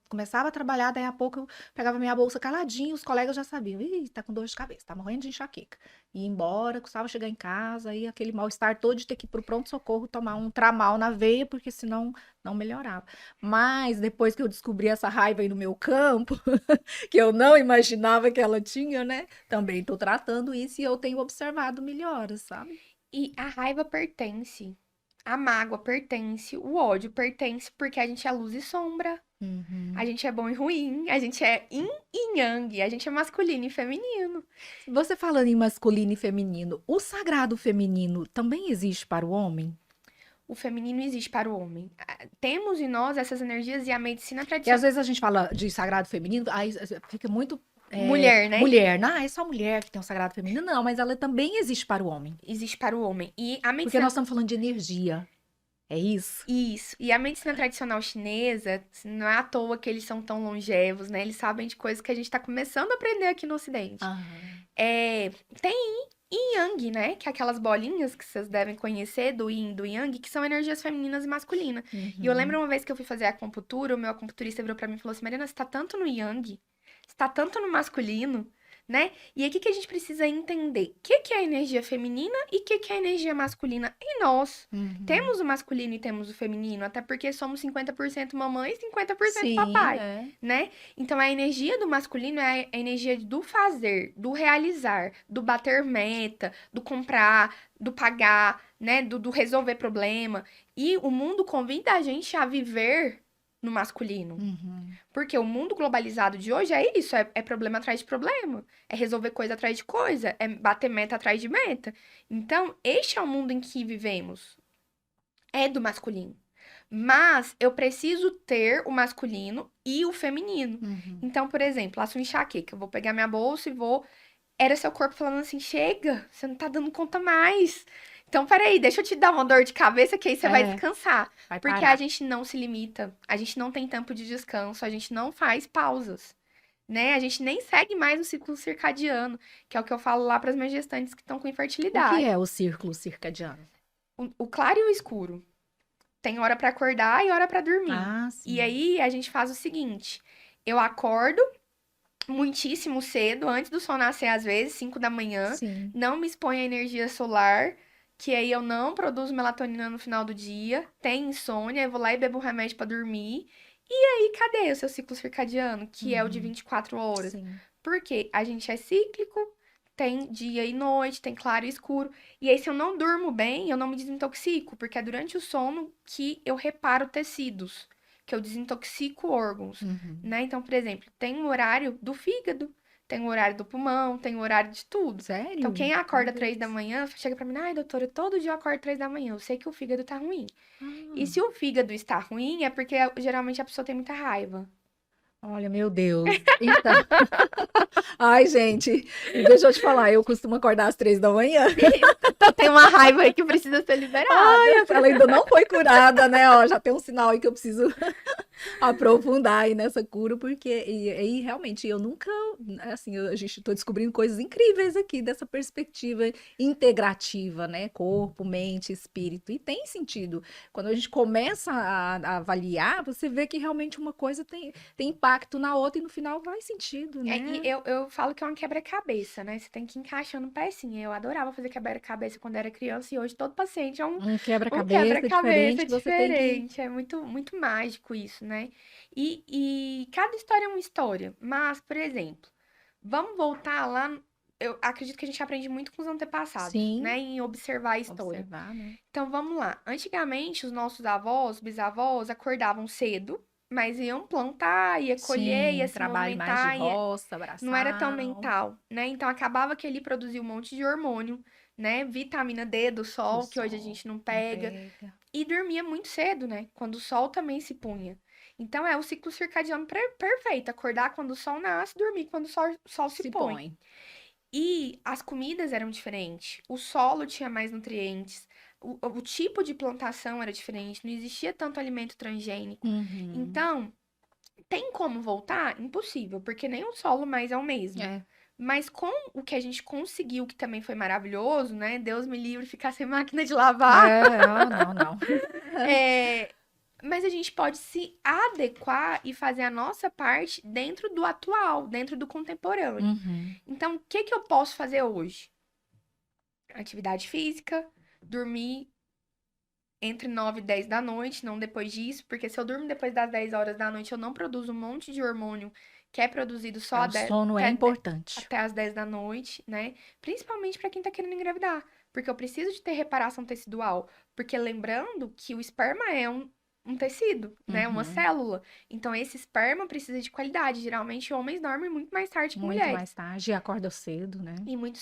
A: Começava a trabalhar, daí a pouco eu pegava minha bolsa caladinho, os colegas já sabiam, ih, tá com dor de cabeça, tá morrendo de enxaqueca. Ia embora, custava chegar em casa, aí aquele mal-estar todo de ter que ir pro pronto-socorro tomar um tramal na veia, porque senão não melhorava. Mas depois que eu descobri essa raiva aí no meu campo, que eu não imaginava que ela tinha, né? Também tô tratando isso e eu tenho observado melhoras, sabe?
B: E a raiva pertence. A mágoa pertence, o ódio pertence, porque a gente é luz e sombra. A
A: Uhum.
B: gente é bom e ruim, a gente é yin e yang, a gente é masculino e feminino.
A: Você falando em masculino e feminino, o sagrado feminino também existe para o homem?
B: O feminino existe para o homem. Temos em nós essas energias e a medicina
A: E às
B: tradicional.
A: vezes a gente fala de sagrado feminino, aí fica muito
B: Mulher, né?
A: mulher. Não, é só mulher que tem o sagrado feminino. Não, mas ela também existe para o homem.
B: Existe para o homem. E a
A: Porque
B: medicina.
A: nós estamos falando de energia. É isso?
B: Isso. E a medicina tradicional chinesa, assim, não é à toa que eles são tão longevos, né? Eles sabem de coisas que a gente está começando a aprender aqui no Ocidente.
A: Aham.
B: Tem Yin e Yang, né? Que é aquelas bolinhas que vocês devem conhecer do Yin e do Yang, que são energias femininas e masculinas. E eu lembro
A: Uhum.
B: uma vez que eu fui fazer a acupuntura, o meu acupunturista virou pra mim e falou assim: Mariana, você tá tanto no Yang, você tá tanto no masculino, né? E aí, o que que a gente precisa entender? O que que é a energia feminina e o que que é a energia masculina em nós?
A: Uhum.
B: Temos o masculino e temos o feminino, até porque somos 50% mamãe e 50%
A: Sim,
B: papai,
A: é.
B: né? Então, a energia do masculino é a energia do fazer, do realizar, do bater meta, do comprar, do pagar, né? Do resolver problema. E o mundo convida a gente a viver no masculino.
A: Uhum.
B: Porque o mundo globalizado de hoje é isso, é problema atrás de problema, é resolver coisa atrás de coisa, é bater meta atrás de meta. Então, este é o mundo em que vivemos. É do masculino. Mas eu preciso ter o masculino e o feminino.
A: Uhum.
B: Então, por exemplo, a sua enxaqueca, eu vou pegar minha bolsa e vou. Era seu corpo falando assim: chega, você não tá dando conta mais. Então, peraí, deixa eu te dar uma dor de cabeça que aí você vai
A: É,
B: descansar.
A: vai
B: Porque a
A: parar.
B: gente não se limita, a gente não tem tempo de descanso, a gente não faz pausas, né? A gente nem segue mais o ciclo circadiano, que é o que eu falo lá para as minhas gestantes que estão com
A: O que é
B: infertilidade.
A: o círculo circadiano?
B: O claro e o escuro. Tem hora para acordar e hora para dormir.
A: Ah,
B: E
A: sim.
B: aí a gente faz o seguinte: eu acordo muitíssimo cedo, antes do sol nascer, às vezes, 5 da manhã.
A: Sim.
B: Não me exponho à energia solar, que aí eu não produzo melatonina no final do dia. Tem insônia, eu vou lá e bebo um remédio pra dormir. E aí, cadê o seu ciclo circadiano, que é o de
A: Uhum.
B: 24 horas?
A: Sim.
B: Porque a gente é cíclico, tem dia e noite, tem claro e escuro. E aí, se eu não durmo bem, eu não me desintoxico, porque é durante o sono que eu reparo tecidos, que eu desintoxico órgãos,
A: Uhum.
B: né? Então, por exemplo, tem um horário do fígado, tem um horário do pulmão, tem um horário de tudo. Então,
A: Sério?
B: quem
A: Meu
B: acorda 3 da
A: Deus.
B: manhã, chega pra mim, ai, doutora, todo dia eu acordo 3 da manhã, eu sei que o fígado tá ruim. E
A: Ah,
B: se o fígado está ruim, é porque geralmente a pessoa tem muita raiva.
A: olha, meu Deus. Então, ai, gente, deixa eu te falar, eu costumo acordar às 3 da manhã.
B: Então tem uma raiva aí que precisa ser liberada.
A: Ai, ela ainda não foi curada, né? Ó, já tem um sinal aí que eu preciso aprofundar aí nessa cura, porque e realmente eu nunca, assim, a gente tô descobrindo coisas incríveis aqui dessa perspectiva integrativa, né? Corpo, mente, espírito. E tem sentido. Quando a gente começa a avaliar, você vê que realmente uma coisa tem impacto na outra e no final faz sentido,
B: É, e
A: né?
B: eu falo que é um quebra-cabeça, né? Você tem que ir encaixando pecinha. Eu adorava fazer quebra-cabeça quando era criança e hoje todo paciente é
A: Um
B: um
A: quebra-cabeça
B: quebra-cabeça
A: diferente, você tem que.
B: diferente. É muito, muito mágico isso, né? E cada história é uma história. Mas, por exemplo, vamos voltar lá. Eu acredito que a gente aprende muito com os antepassados,
A: Sim,
B: né? Em observar a história.
A: observar, né?
B: Então vamos lá. Antigamente, os nossos avós, bisavós, acordavam cedo, mas iam plantar, ia colher, ia
A: Sim,
B: se
A: trabalho mais de
B: movimentar,
A: roça,
B: não era tão
A: braçal,
B: mental, né? Então acabava que ele produzia um monte de hormônio, né? Vitamina D do
A: do
B: sol, que hoje a
A: sol,
B: gente não
A: não
B: pega,
A: pega.
B: e dormia muito cedo, né? Quando o sol também se punha. Então é o ciclo circadiano perfeito, acordar quando o sol nasce, dormir quando o sol se
A: Se
B: põe.
A: põe.
B: E as comidas eram diferentes, o solo tinha mais nutrientes, o tipo de plantação era diferente, não existia tanto alimento transgênico.
A: Uhum.
B: Então, tem como voltar? Impossível, porque nem o solo mais é o mesmo.
A: É.
B: Mas com o que a gente conseguiu, que também foi maravilhoso, né? Deus me livre ficar sem máquina de
A: É,
B: lavar.
A: ah, não, não.
B: É, mas a gente pode se adequar e fazer a nossa parte dentro do atual, dentro do contemporâneo.
A: Uhum.
B: Então, o que que eu posso fazer hoje? Atividade física, dormir entre 9 e 10 da noite, não depois disso, porque se eu durmo depois das 10 horas da noite, eu não produzo um monte de hormônio que é produzido só
A: É, o sono é importante.
B: até as 10 da noite, né? Principalmente para quem tá querendo engravidar, porque eu preciso de ter reparação tecidual, porque lembrando que o esperma é um tecido, né? Uma
A: Uhum.
B: célula. Então esse esperma precisa de qualidade. Geralmente homens dormem muito mais tarde que
A: Muito
B: mulheres.
A: mais tarde, e acorda cedo, né?
B: E muito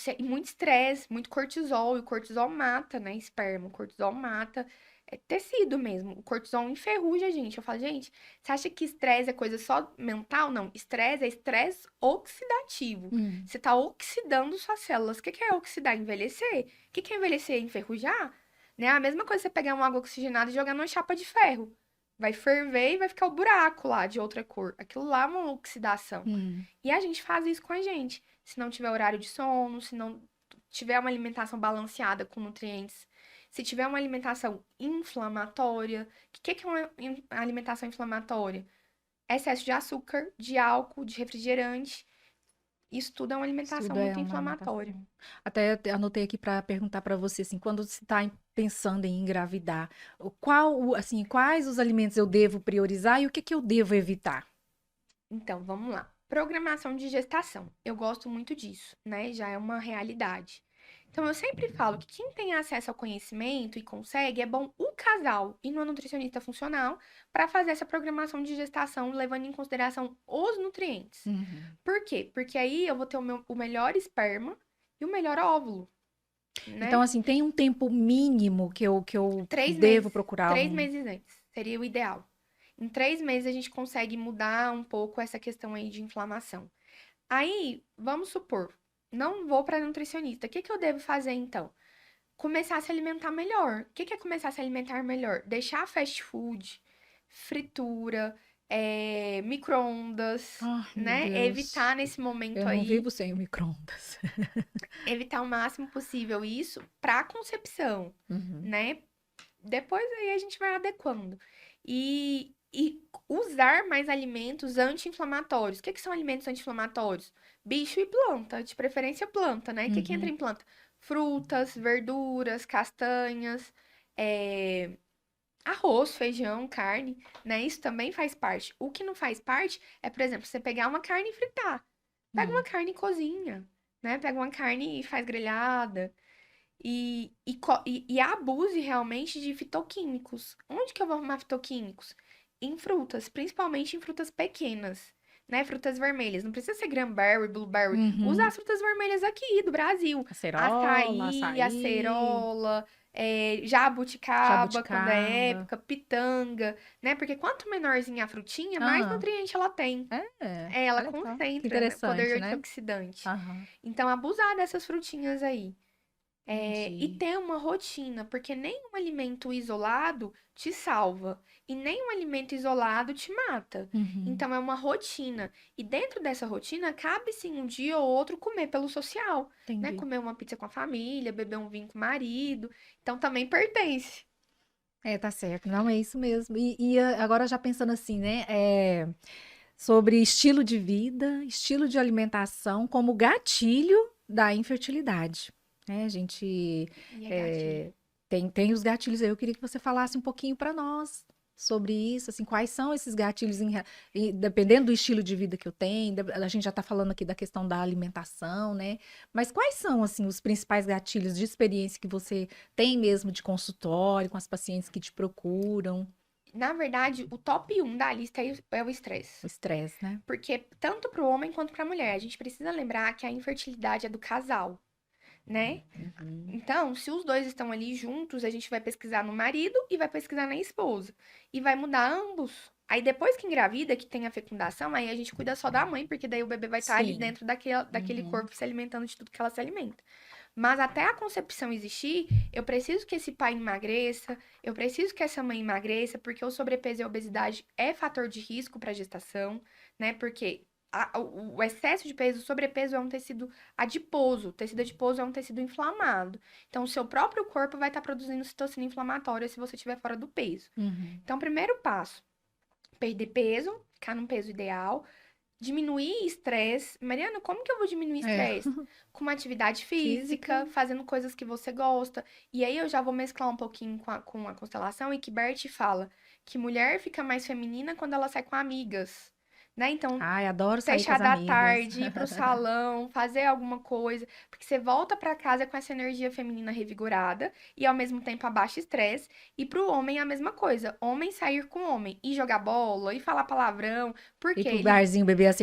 B: estresse, muito cortisol, e o cortisol mata, né, esperma, o cortisol mata, é tecido mesmo, o cortisol enferruja a gente. Eu falo, gente, você acha que estresse é coisa só mental? Não, estresse é estresse oxidativo.
A: Hum.
B: Você tá oxidando suas células. O que que é oxidar? Envelhecer? O que que é envelhecer? Enferrujar? Né? A mesma coisa você pegar uma água oxigenada e jogar numa chapa de ferro. Vai ferver e vai ficar o buraco lá de outra cor. Aquilo lá é uma oxidação.
A: Hum.
B: E a gente faz isso com a gente. Se não tiver horário de sono, se não tiver uma alimentação balanceada com nutrientes, se tiver uma alimentação inflamatória. O que é uma alimentação inflamatória? Excesso de açúcar, de álcool, de refrigerante. Isso tudo é uma
A: Isso
B: alimentação
A: tudo é
B: muito
A: uma
B: inflamatória.
A: alimentação. Até anotei aqui para perguntar para você, assim, quando você está pensando em engravidar, assim, quais os alimentos eu devo priorizar e o que que eu devo evitar?
B: Então, vamos lá. Programação de gestação. Eu gosto muito disso, né? Já é uma realidade. Então, eu sempre falo que quem tem acesso ao conhecimento e consegue, é bom o casal ir no nutricionista funcional para fazer essa programação de gestação, levando em consideração os nutrientes.
A: Uhum.
B: Por quê? Porque aí eu vou ter o melhor esperma e o melhor óvulo,
A: Então,
B: né?
A: assim, tem um tempo mínimo que eu
B: Três
A: devo
B: meses,
A: procurar
B: três
A: um.
B: meses antes seria o ideal. Em 3 meses a gente consegue mudar um pouco essa questão aí de inflamação. Aí, vamos supor, não vou para nutricionista. O que que eu devo fazer então? Começar a se alimentar melhor. O que que é começar a se alimentar melhor? Deixar fast food, fritura, micro-ondas,
A: Ai, meu
B: né?
A: Deus.
B: Evitar nesse
A: Eu
B: momento
A: não
B: aí,
A: vivo sem o micro-ondas.
B: evitar o máximo possível isso para concepção,
A: Uhum.
B: né? Depois aí a gente vai adequando. E usar mais alimentos anti-inflamatórios. O que que são alimentos anti-inflamatórios? Bicho e planta, de preferência planta, né? E o que que entra
A: Uhum.
B: em planta? Frutas, verduras, castanhas, é, arroz, feijão, carne, né? Isso também faz parte. O que não faz parte é, por exemplo, você pegar uma carne e fritar. Pega uma
A: Hum.
B: carne e cozinha, né? Pega uma carne e faz grelhada. E abuse realmente de fitoquímicos. Onde que eu vou arrumar fitoquímicos? Em frutas, principalmente em frutas pequenas, né? Frutas vermelhas. Não precisa ser cranberry, blueberry. Usa
A: Uhum.
B: as frutas vermelhas aqui do Brasil.
A: Acerola,
B: Açaí,
A: açaí,
B: acerola, jabuticaba, quando é
A: jabuticaba.
B: época, pitanga, né? Porque quanto menorzinha a frutinha, mais
A: Ah,
B: nutriente ela tem. Ela
A: olha só, que
B: concentra, né, poder
A: interessante, né?
B: antioxidante.
A: Aham,
B: Então, abusar dessas frutinhas aí. E
A: entendi.
B: ter uma rotina, porque nenhum alimento isolado te salva e nenhum alimento isolado te mata.
A: Uhum,
B: Então é uma rotina. E dentro dessa rotina, cabe sim um dia ou outro comer pelo social, né?
A: entendi.
B: Comer uma pizza com a família, beber um vinho com o marido. Então também pertence.
A: É, tá certo. Não, é isso mesmo. Agora já pensando assim, né? Sobre estilo de vida, estilo de alimentação como gatilho da infertilidade. Né? A gente
B: E é gatilho.
A: é, tem os gatilhos aí. Eu queria que você falasse um pouquinho para nós sobre isso, assim, quais são esses gatilhos, dependendo do estilo de vida que eu tenho. A gente já está falando aqui da questão da alimentação, né? Mas quais são, assim, os principais gatilhos de experiência que você tem mesmo de consultório com as pacientes que te procuram?
B: Na verdade, o top um da lista é o
A: O
B: estresse.
A: estresse, né?
B: Porque tanto para o homem quanto para a mulher, a gente precisa lembrar que a infertilidade é do casal, né?
A: Uhum.
B: Então, se os dois estão ali juntos, a gente vai pesquisar no marido e vai pesquisar na esposa. E vai mudar ambos. Aí depois que engravida, que tem a fecundação, aí a gente cuida só da mãe, porque daí o bebê vai estar ali
A: Sim.
B: dentro daquele
A: Uhum.
B: corpo se alimentando de tudo que ela se alimenta. Mas até a concepção existir, eu preciso que esse pai emagreça, eu preciso que essa mãe emagreça, porque o sobrepeso e a obesidade é fator de risco para a gestação, né? Porque o excesso de peso, o sobrepeso é um tecido adiposo. O tecido adiposo é um tecido inflamado. Então, o seu próprio corpo vai estar produzindo citocina inflamatória se você estiver fora do peso.
A: Uhum.
B: Então, primeiro passo, perder peso, ficar num peso ideal, diminuir estresse. Mariana, como que eu vou diminuir
A: É,
B: estresse? Com uma atividade
A: física.
B: física, fazendo coisas que você gosta. E aí eu já vou mesclar um pouquinho com a constelação e que Bert fala que mulher fica mais feminina quando ela sai com amigas. Né? Então,
A: Ai, adoro sair com
B: fechar
A: as
B: da
A: amigas.
B: tarde, ir pro salão, fazer alguma coisa, porque você volta pra casa com essa energia feminina revigorada e ao mesmo tempo abaixa estresse. E pro homem a mesma coisa, homem sair com homem e jogar bola e falar palavrão,
A: Ir
B: porque
A: pro
B: ele
A: barzinho beber a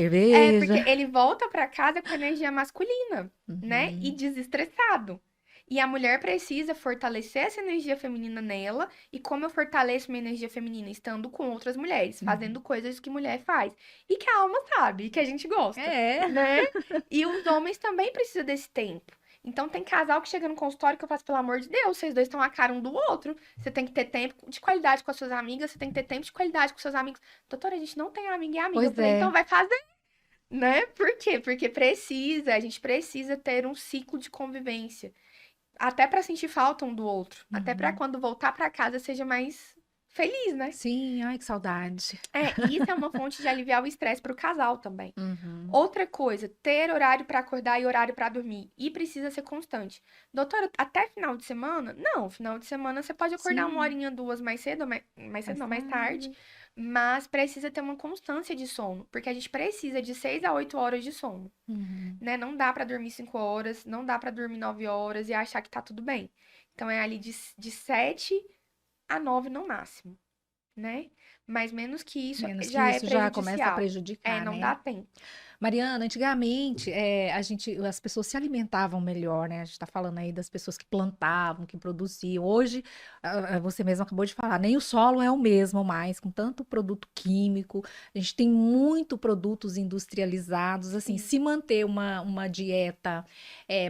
B: porque
A: cerveja.
B: ele volta pra casa com energia masculina, né? E
A: Uhum.
B: desestressado. E a mulher precisa fortalecer essa energia feminina nela. E como eu fortaleço minha energia feminina? Estando com outras mulheres, fazendo
A: Uhum.
B: coisas que mulher faz. E que a alma sabe, e que a gente gosta,
A: É.
B: né? E os homens também precisam desse tempo. Então tem casal que chega no consultório que eu faço, pelo amor de Deus, vocês dois estão a cara um do outro. Você tem que ter tempo de qualidade com as suas amigas, você tem que ter tempo de qualidade com seus amigos. Doutora, a gente não tem amiga e amiga. Eu
A: Pois
B: falei,
A: é.
B: então vai fazer, né? Por quê? Porque a gente precisa ter um ciclo de convivência, até pra sentir falta um do outro, até pra
A: Uhum.
B: quando voltar pra casa seja mais feliz, né?
A: Sim, ai, que saudade.
B: E isso é uma fonte de aliviar o estresse para o casal também.
A: Uhum.
B: Outra coisa, ter horário para acordar e horário para dormir. E precisa ser constante. Doutora, até final de semana? Não, final de semana você pode acordar uma
A: Sim,
B: horinha, duas mais cedo, mais cedo
A: mais
B: não, mais tarde.
A: tarde.
B: Mas precisa ter uma constância de sono. Porque a gente precisa de 6 a 8 horas de sono.
A: Uhum.
B: Né? Não dá para dormir 5 horas, não dá para dormir 9 horas e achar que tá tudo bem. Então é ali de 7 a 9 no máximo, né? Mas menos que isso
A: Menos que
B: já é
A: isso já começa a
B: prejudicial.
A: prejudicar,
B: Não
A: né?
B: dá tempo.
A: Mariana, antigamente as pessoas se alimentavam melhor, né? A gente está falando aí das pessoas que plantavam, que produziam. Hoje, você mesmo acabou de falar, nem o solo é o mesmo mais, com tanto produto químico. A gente tem muito produtos industrializados. Assim,
B: Sim.
A: se manter uma dieta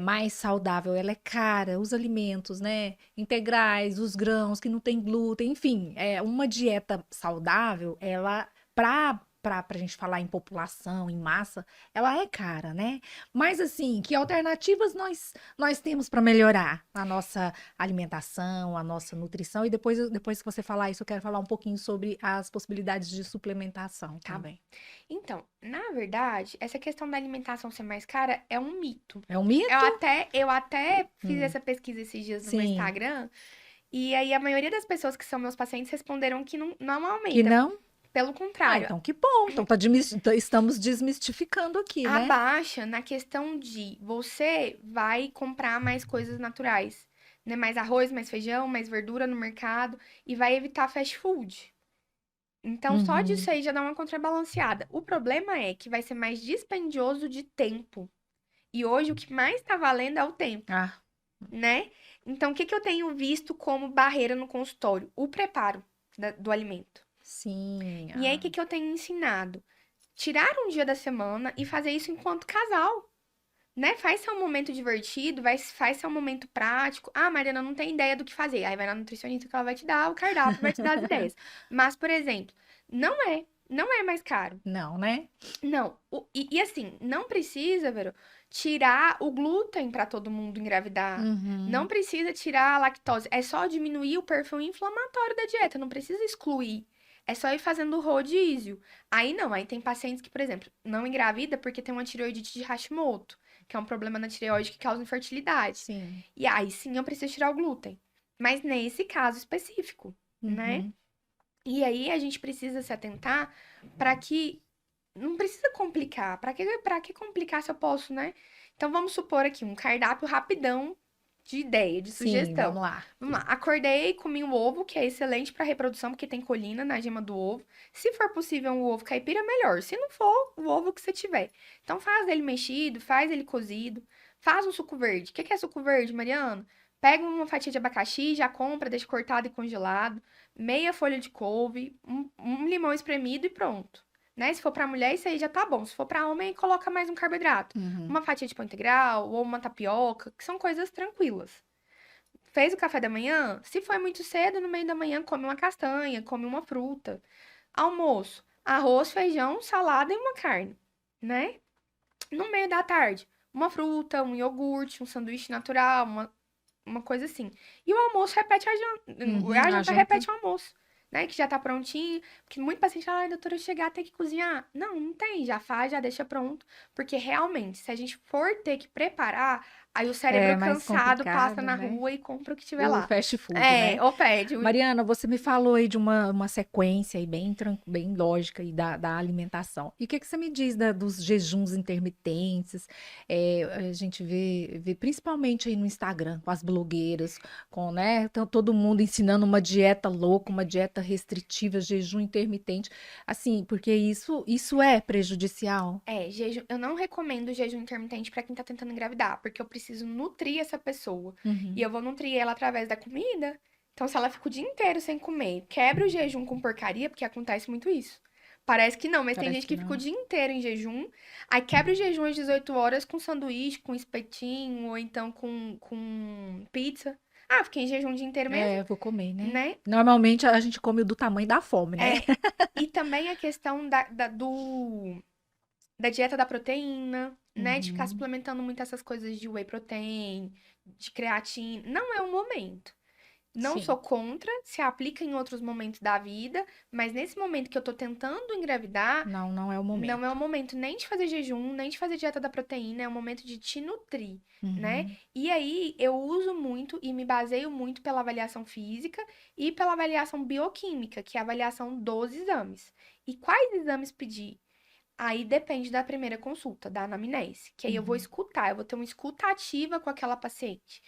A: mais saudável, ela é cara. Os alimentos, né? Integrais, os grãos que não tem glúten, enfim, uma dieta saudável, ela para a gente falar em população, em massa, ela é cara, né? Mas assim, que alternativas nós temos para melhorar a nossa alimentação, a nossa nutrição? E depois que você falar isso, eu quero falar um pouquinho sobre as possibilidades de suplementação
B: Tá.
A: também.
B: Então, na verdade, essa questão da alimentação ser mais cara é um mito.
A: É um
B: Eu
A: mito?
B: até, eu até fiz
A: Hum,
B: essa pesquisa esses dias no meu
A: sim.
B: Instagram, e aí a maioria das pessoas que são meus pacientes responderam que não
A: Que
B: aumenta.
A: não?
B: Pelo
A: Ah,
B: contrário,
A: então que bom. Então estamos desmistificando aqui, né?
B: abaixa na questão de você vai comprar mais coisas naturais, né? Mais arroz, mais feijão, mais verdura no mercado e vai evitar fast food. Então, só
A: Uhum.
B: disso aí já dá uma contrabalanceada. O problema é que vai ser mais dispendioso de tempo. E hoje o que mais tá valendo é o tempo,
A: Ah,
B: né? Então, o que que eu tenho visto como barreira no consultório? O preparo do alimento.
A: sim.
B: E aí, o que que eu tenho ensinado? Tirar um dia da semana e fazer isso enquanto casal. Né? Faz seu momento divertido, faz seu momento prático. Ah, Mariana não tem ideia do que fazer. Aí vai na nutricionista que ela vai te dar o cardápio, vai te dar as ideias. Mas, por exemplo, não é mais caro.
A: Não, né?
B: Não. E assim, não precisa, Vero, tirar o glúten para todo mundo engravidar. Não
A: Uhum.
B: precisa tirar a lactose. É só diminuir o perfil inflamatório da dieta. Não precisa excluir. É só ir fazendo o rodízio. Aí não, aí tem pacientes que, por exemplo, não engravida porque tem uma tireoidite de Hashimoto, que é um problema na tireoide que causa infertilidade.
A: Sim.
B: E aí sim eu preciso tirar o glúten. Mas nesse caso específico, né?
A: Uhum.
B: E aí a gente precisa se atentar para que não precisa complicar. Para que complicar se eu posso, né? Então vamos supor aqui um cardápio rapidão de ideia, de
A: Sim,
B: sugestão.
A: vamos lá.
B: Vamos lá. Acordei, comi um ovo, que é excelente para reprodução, porque tem colina na gema do ovo. Se for possível um ovo caipira, melhor. Se não for, o ovo que você tiver. Então faz ele mexido, faz ele cozido, faz um suco verde. O que é suco verde, Mariana? Pega uma fatia de abacaxi, já compra, deixa cortado e congelado, meia folha de couve, um limão espremido e pronto. Né? Se for para mulher, isso aí já tá bom. Se for para homem, coloca mais um carboidrato.
A: Uhum.
B: Uma fatia de pão integral ou uma tapioca, que são coisas tranquilas. Fez o café da manhã? Se foi muito cedo, no meio da manhã, come uma castanha, come uma fruta. Almoço: arroz, feijão, salada e uma carne, né? No meio da tarde, uma fruta, um iogurte, um sanduíche natural, uma coisa assim. E o almoço repete
A: Uhum.
B: a
A: A
B: janta
A: janta.
B: repete o almoço, né? Que já tá prontinho. Porque muito paciente fala, ai, doutora, chegar tem que cozinhar. Não, não tem. Já faz, já deixa pronto. Porque realmente, se a gente for ter que preparar, aí o cérebro
A: É mais
B: cansado passa
A: complicado,
B: na
A: né?
B: rua e compra o que tiver
A: O
B: lá.
A: fast food, né?
B: Ou pede.
A: Mariana, você me falou aí de uma sequência aí bem lógica aí da alimentação. E o que que você me diz dos jejuns intermitentes? A gente vê principalmente aí no Instagram, com as blogueiras, com, né? Então, todo mundo ensinando uma dieta louca, uma dieta restritiva, jejum intermitente. Assim, porque isso é prejudicial.
B: Jejum, eu não recomendo jejum intermitente pra quem tá tentando engravidar, porque eu preciso nutrir essa pessoa. E
A: Uhum.
B: eu vou nutrir ela através da comida. Então, se ela fica o dia inteiro sem comer, quebra o jejum com porcaria, porque acontece muito isso. Parece que não, mas tem
A: Parece
B: gente
A: que
B: que fica o
A: não.
B: dia inteiro em jejum, aí quebra o jejum às 18 horas com sanduíche, com espetinho, ou então com pizza. Ah, fiquei em jejum o dia inteiro mesmo,
A: É, vou comer, né?
B: né?
A: Normalmente a gente come do tamanho da fome, né?
B: É. E também a questão da dieta da proteína, né? De ficar
A: Uhum.
B: suplementando muito essas coisas de whey protein, de creatina. Não é o momento. Não
A: Sim.
B: sou contra, se aplica em outros momentos da vida, mas nesse momento que eu tô tentando engravidar,
A: Não, não é o
B: não é o
A: momento.
B: momento nem de fazer jejum, nem de fazer dieta da proteína, é o momento de te nutrir, né?
A: Uhum.
B: E aí eu uso muito e me baseio muito pela avaliação física e pela avaliação bioquímica, que é a avaliação dos exames. E quais exames pedir? Aí depende da primeira consulta, da anamnese, que aí eu vou
A: Uhum.
B: escutar, eu vou ter uma escuta ativa com aquela paciente.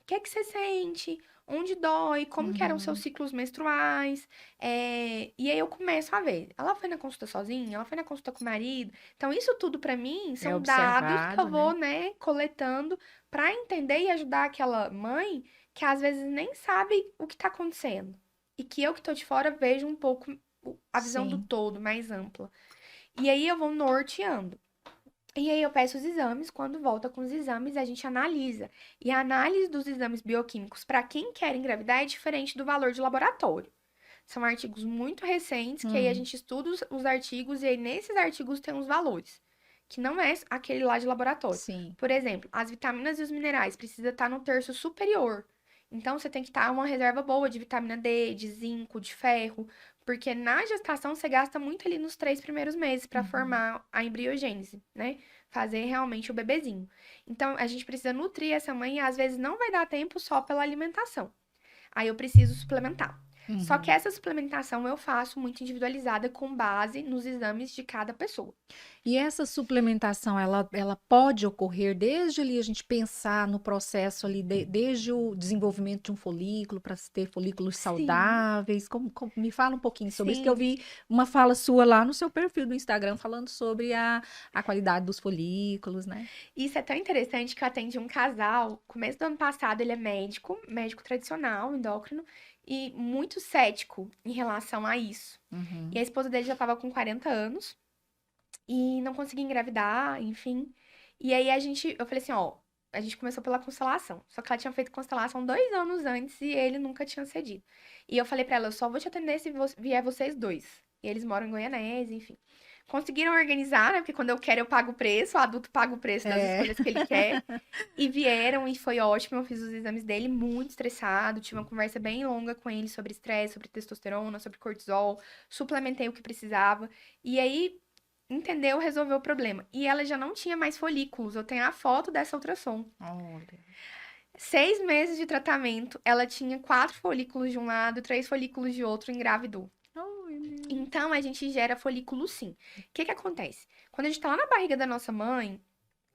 B: O que é que você sente? Onde dói? Como que eram seus
A: Uhum.
B: ciclos menstruais? E aí eu começo a ver. Ela foi na consulta sozinha? Ela foi na consulta com o marido? Então, isso tudo pra mim
A: É
B: são dados que eu
A: observado,
B: vou,
A: né?
B: né, coletando pra entender e ajudar aquela mãe que às vezes nem sabe o que tá acontecendo. E que eu que tô de fora vejo um pouco a visão do
A: Sim.
B: todo, mais ampla. E aí eu vou norteando. E aí eu peço os exames, quando volta com os exames, a gente analisa. E a análise dos exames bioquímicos para quem quer engravidar é diferente do valor de laboratório. São artigos muito recentes, que aí a
A: Hum.
B: gente estuda os artigos e aí nesses artigos tem os valores, que não é aquele lá de laboratório.
A: Sim.
B: Por exemplo, as vitaminas e os minerais precisa estar no terço superior. Então você tem que estar uma reserva boa de vitamina D, de zinco, de ferro, porque na gestação você gasta muito ali nos 3 primeiros meses para
A: Uhum.
B: formar a embriogênese, né? Fazer realmente o bebezinho. Então a gente precisa nutrir essa mãe e às vezes não vai dar tempo só pela alimentação. Aí eu preciso suplementar. Só que
A: Uhum.
B: essa suplementação eu faço muito individualizada com base nos exames de cada pessoa.
A: E essa suplementação, ela pode ocorrer desde ali a gente pensar no processo ali, desde o desenvolvimento de um folículo, para se ter folículos
B: Sim,
A: saudáveis. Me fala um pouquinho sobre isso, que eu
B: sim.
A: vi uma fala sua lá no seu perfil do Instagram falando sobre a qualidade dos folículos, né?
B: Isso é tão interessante que eu atendi um casal, começo do ano passado, ele é médico, médico tradicional, endócrino, e muito cético em relação a isso. E a
A: Uhum.
B: esposa dele já estava com 40 anos e não conseguia engravidar, enfim. E aí eu falei assim, ó, a gente começou pela constelação. Só que ela tinha feito constelação 2 anos antes e ele nunca tinha cedido. E eu falei pra ela, eu só vou te atender se vier vocês dois. E eles moram em Goianésia, enfim. Conseguiram organizar, né? Porque quando eu quero, eu pago o preço, o adulto paga o preço das
A: É.
B: escolhas que ele quer. E vieram e foi ótimo. Eu fiz os exames dele muito estressado. Tive uma conversa bem longa com ele sobre estresse, sobre testosterona, sobre cortisol. Suplementei o que precisava. E aí, entendeu, resolveu o problema. E ela já não tinha mais folículos. Eu tenho a foto dessa ultrassom.
A: Olha.
B: 6 meses de tratamento, ela tinha 4 folículos de um lado, 3 folículos de outro, engravidou.
A: Oh, meu Deus.
B: Então, a gente gera folículo sim. O que que acontece? Quando a gente tá lá na barriga da nossa mãe,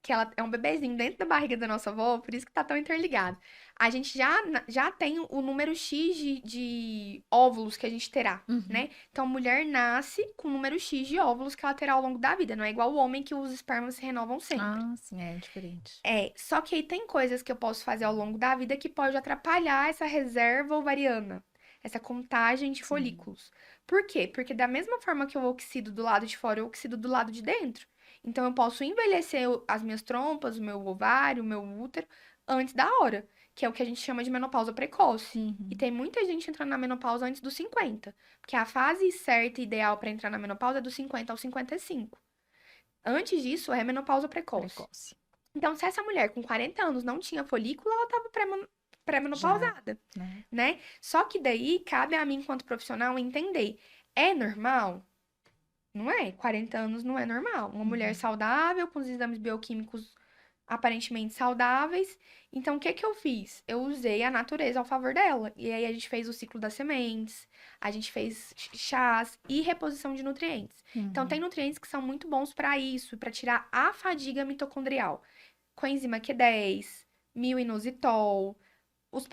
B: que ela é um bebezinho dentro da barriga da nossa avó, por isso que tá tão interligado. A gente já tem o número X de óvulos que a gente terá,
A: Uhum.
B: né? Então, a mulher nasce com o número X de óvulos que ela terá ao longo da vida. Não é igual o homem que os espermas se renovam sempre.
A: Ah, sim, é diferente.
B: Só que aí tem coisas que eu posso fazer ao longo da vida que pode atrapalhar essa reserva ovariana, essa contagem de
A: Sim.
B: folículos. Por quê? Porque da mesma forma que eu oxido do lado de fora, eu oxido do lado de dentro. Então eu posso envelhecer as minhas trompas, o meu ovário, o meu útero antes da hora, que é o que a gente chama de menopausa precoce. E
A: Uhum.
B: tem muita gente entrando na menopausa antes dos 50, porque a fase certa e ideal para entrar na menopausa é dos 50 aos 55. Antes disso, é menopausa precoce.
A: Precoce.
B: Então, se essa mulher com 40 anos não tinha folículo, ela estava
A: Já,
B: pré-menopausada,
A: né?
B: né? Só que daí cabe a mim, enquanto profissional, entender: é normal? Não é. 40 anos não é normal. Uma mulher
A: Uhum.
B: saudável, com os exames bioquímicos aparentemente saudáveis. Então, o que que eu fiz? Eu usei a natureza ao favor dela. E aí a gente fez o ciclo das sementes, a gente fez chás e reposição de nutrientes. Então, tem
A: Uhum.
B: nutrientes que são muito bons para isso, para tirar a fadiga mitocondrial. Coenzima Q10, mil-inositol,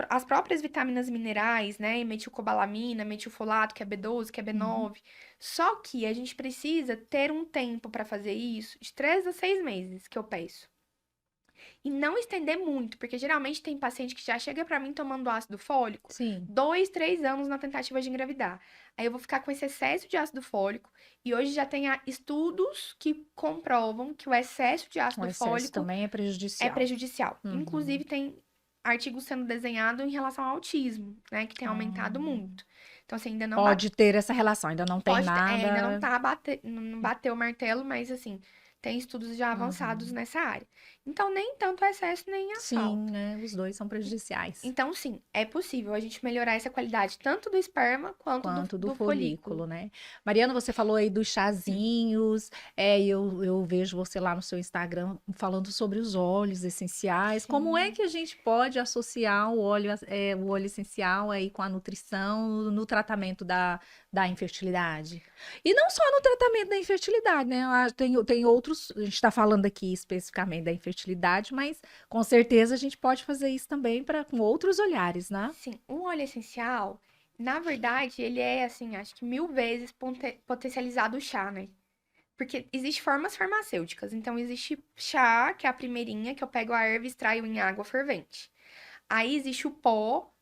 B: as próprias vitaminas e minerais, né? Metilcobalamina, metilfolato, que é B12, que é
A: Uhum.
B: B9. Só que a gente precisa ter um tempo para fazer isso, de 3 a 6 meses, que eu peço. E não estender muito, porque geralmente tem paciente que já chega para mim tomando ácido fólico
A: Sim.
B: 2, 3 anos na tentativa de engravidar. Aí eu vou ficar com esse excesso de ácido fólico. E hoje já tem estudos que comprovam que o excesso de
A: O
B: ácido
A: excesso
B: fólico
A: também é
B: é
A: prejudicial.
B: prejudicial.
A: Uhum.
B: Inclusive, tem artigos sendo desenhados em relação ao autismo, né? Que tem aumentado
A: Ah,
B: muito. Então, assim, ainda não
A: pode ter essa relação, ainda não tem
B: ainda não
A: nada.
B: tá não bateu o martelo, mas assim, tem estudos já avançados
A: Uhum.
B: nessa área. Então, nem tanto excesso, nem a
A: Sim,
B: falta.
A: né? Os dois são prejudiciais.
B: Então, sim, é possível a gente melhorar essa qualidade tanto do esperma quanto do,
A: Quanto do
B: do folículo.
A: folículo, né? Mariana, você falou aí dos chazinhos, eu vejo você lá no seu Instagram falando sobre os óleos essenciais. Como é
B: Sim.
A: que a gente pode associar o óleo essencial aí com a nutrição no tratamento da infertilidade? E não só no tratamento da infertilidade, né? Tem outros, a gente está falando aqui especificamente da infertilidade, mas com certeza a gente pode fazer isso também com outros olhares, né?
B: Sim, o óleo essencial, na verdade, ele é, assim, acho que 1000 vezes potencializado o chá, né? Porque existe formas farmacêuticas. Então, existe chá, que é a primeirinha, que eu pego a erva e extraio em água fervente. Aí existe o pó,